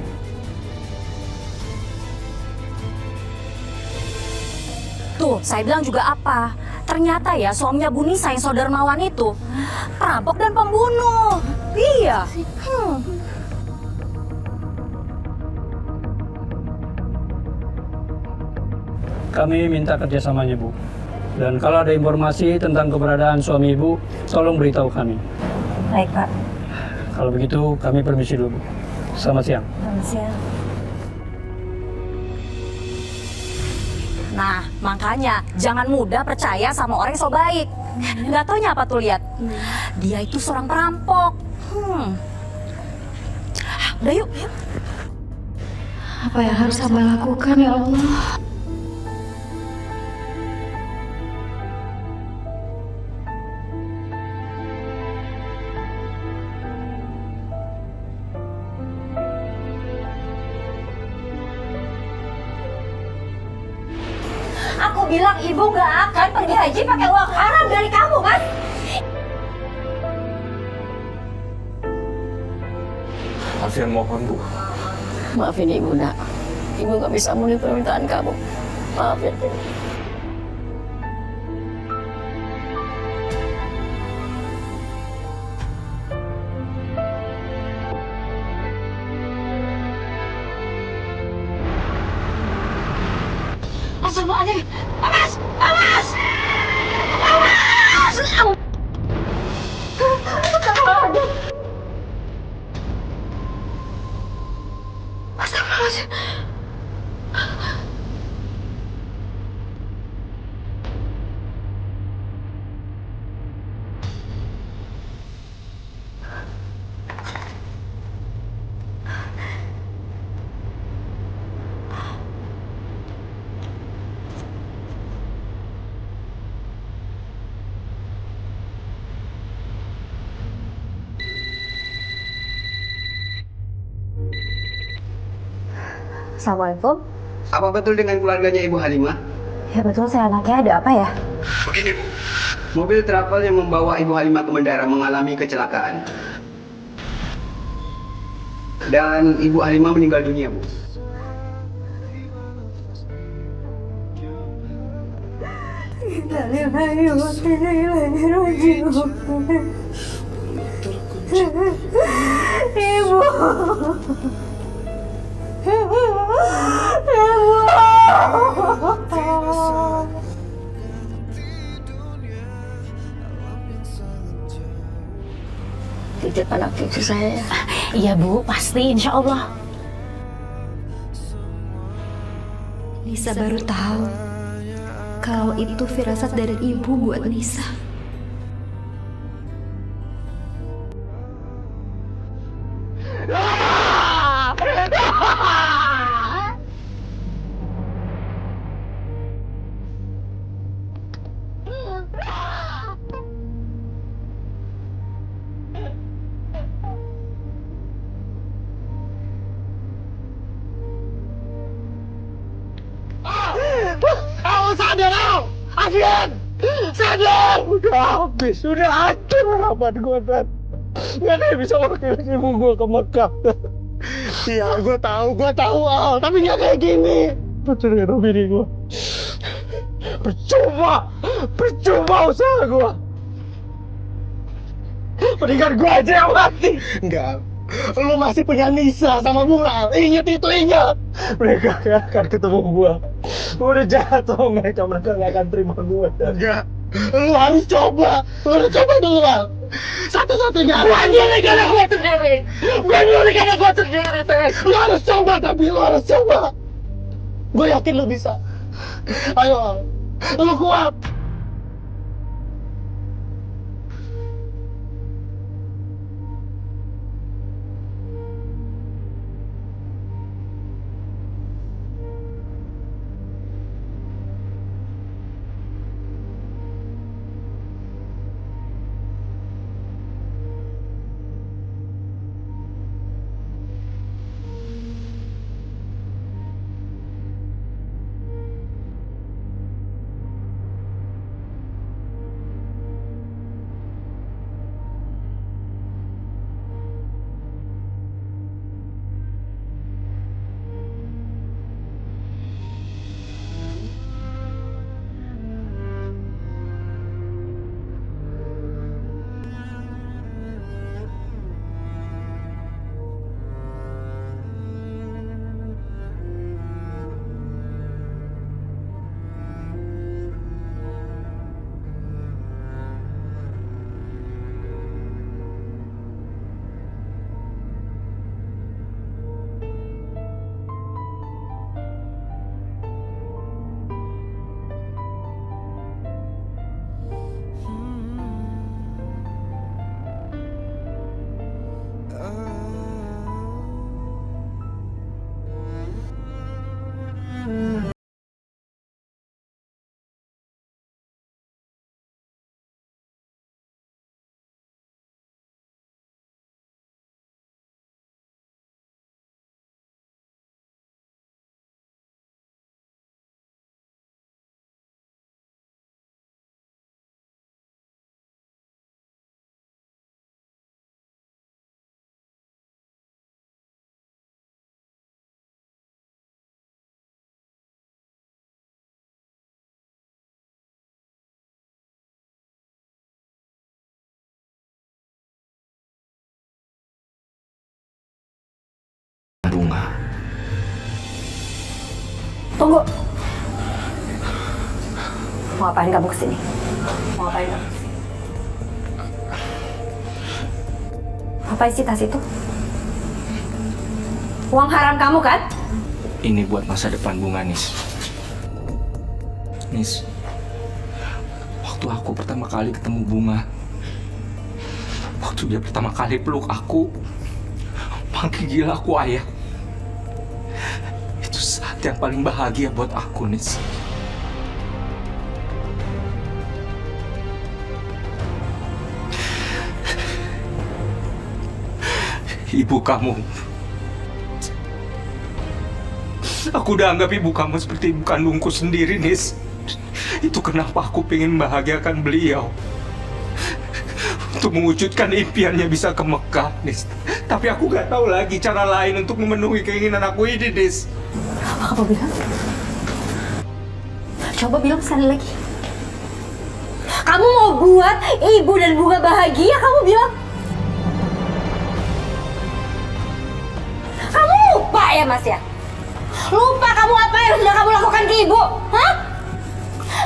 Tuh, saya bilang juga apa? Ternyata ya suaminya Bu Nisa yang saudara Mawan itu perampok dan pembunuh. Iya. Kami minta kerjasamanya, Bu. Dan kalau ada informasi tentang keberadaan suami Ibu, tolong beritahu kami. Baik, Pak. Kalau begitu, kami permisi dulu, Bu. Selamat siang. Selamat siang. Nah, makanya jangan mudah percaya sama orang yang so baik. Nggak taunya apa tuh lihat. Dia itu seorang perampok. Udah yuk. Apa yang harus hamba lakukan, ya Allah? Aku bilang ibu gak akan pergi haji pakai uang haram dari kamu, Mas. Alfian mohon, Bu. Maafin Ibu, Nak. Ibu nggak bisa memenuhi permintaan kamu. Maafin. Astagfirullahaladzim. Awas! Awas! Awas! Astagfirullahaladzim. Astagfirullahaladzim. Assalamualaikum. Apa betul dengan keluarganya Ibu Halimah? Ya betul, saya anaknya. Ada apa ya? Begini, Bu. Mobil travel yang membawa Ibu Halimah ke bandara mengalami kecelakaan. Dan Ibu Halimah meninggal dunia, Bu. Ibu. Titip anak cucu saya. Iya Bu, pasti insya Allah. Nisa baru tahu kalau itu firasat dari ibu buat Nisa. Al, sadar Al! Afian! Sadar! Udah habis, udah hancur harapan gue, Dan. Gak ada yang bisa wakil ibu gue ke Mekah. Iya, gue tahu Al, tapi gak kayak gini. Betul dengan bini gue. Percuma usaha gue. Mendingan gue aja yang mati. Enggak, lu masih punya Nisa sama Bunga. Ingat itu, ingat. Mereka gak akan ketemu gue. Udah jatuh, mereka gak akan terima gue. Enggak, lu harus coba dulu, Al. Satu-satunya bukan nyulik anak gue sendiri, Tess. Lu harus coba, tapi lu harus coba. Gue yakin lu bisa. Ayo, Al, lu kuat. Bunga. Tunggu. Mau ngapain kamu kesini? Mau ngapain kamu kesini? Apa isi tas itu? Uang haram kamu kan? Ini buat masa depan Bunga, Nis. Nis, waktu aku pertama kali ketemu Bunga, waktu dia pertama kali peluk aku, panggil aku ayah. Itu saat yang paling bahagia buat aku, Nis. Ibu kamu, aku udah anggap ibu kamu seperti ibu kandungku sendiri, Nis. Itu kenapa aku pengen membahagiakan beliau. Untuk mewujudkan impiannya bisa ke Mekah, Nis. Tapi aku nggak tahu lagi cara lain untuk memenuhi keinginan aku ini, Dis. Apa kamu bilang? Coba bilang sekali lagi. Kamu mau buat ibu dan bunga bahagia, kamu bilang. Kamu lupa ya Mas ya? Lupa kamu apa yang sudah kamu lakukan ke ibu? Hah?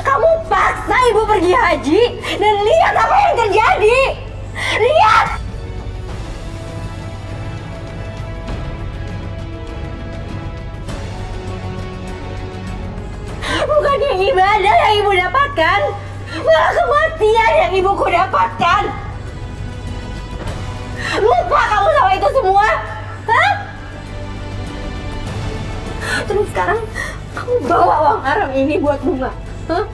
Kamu paksa ibu pergi haji dan lihat apa yang terjadi. Lihat! Bukannya ibadah yang ibu dapatkan, malah kematian yang ibuku dapatkan. Lupa kamu sama itu semua? Hah? Terus sekarang kamu bawa uang haram ini buat bunga? Hah?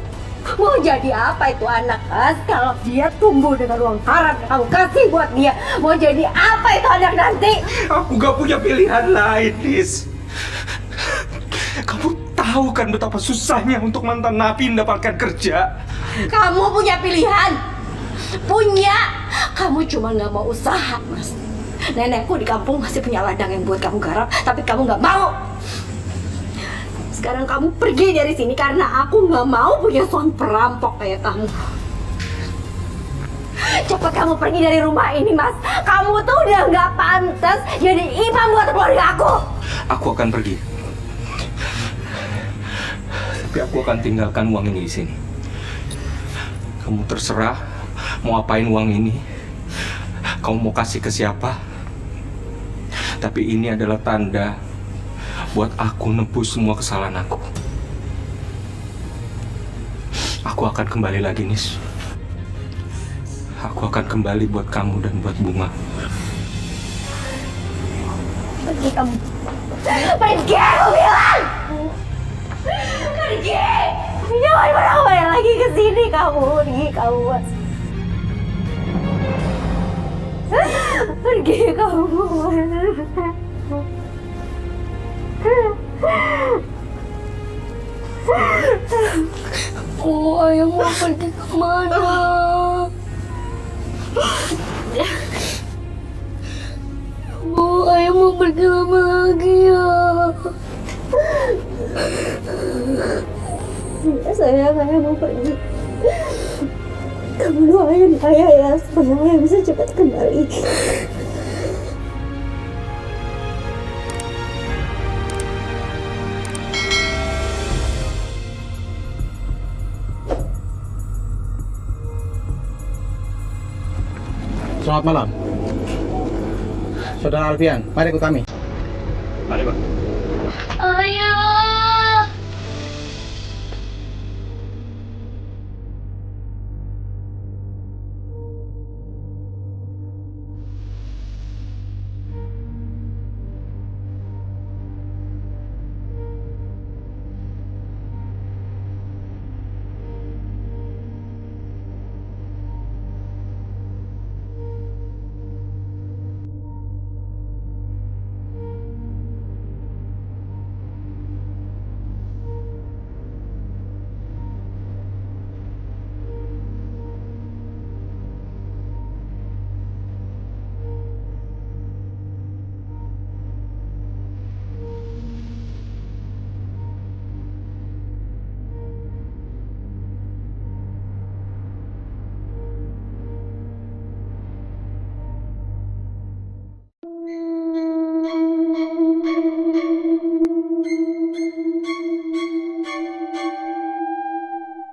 Mau jadi apa itu anak, Mas? Kalau dia tumbuh dengan uang haram yang kamu kasih buat dia, mau jadi apa itu anak nanti? Aku gak punya pilihan lain, Dis. Kamu tahu kan betapa susahnya untuk mantan napi mendapatkan kerja? Kamu punya pilihan? Punya. Kamu cuma nggak mau usaha, Mas. Nenekku di kampung masih punya ladang yang buat kamu garap, tapi kamu nggak mau. Sekarang kamu pergi dari sini karena aku nggak mau punya suami perampok kayak kamu. Cepat kamu pergi dari rumah ini, Mas. Kamu tuh udah nggak pantas jadi imam buat keluarga aku. Aku akan pergi. Tapi aku akan tinggalkan uang ini di sini. Kamu terserah mau apain uang ini. Kamu mau kasih ke siapa? Tapi ini adalah tanda buat aku nebus semua kesalahan aku. Aku akan kembali lagi, Nis. Aku akan kembali buat kamu dan buat Bunga. Pergi kamu. Pergi, aku bilang. Pergi. Jangan pernah balik lagi ke sini kamu. Pergi kamu, Mas. Pergi kamu. Oh, ayah mau pergi kemana? Oh, ayah mau pergi lama lagi ya. Sayang, ayah mau pergi. Kamu doain ayah ya, supaya ayah bisa cepat kembali. Selamat malam. Saudara Alfian, mari ikut kami. Mari, Pak.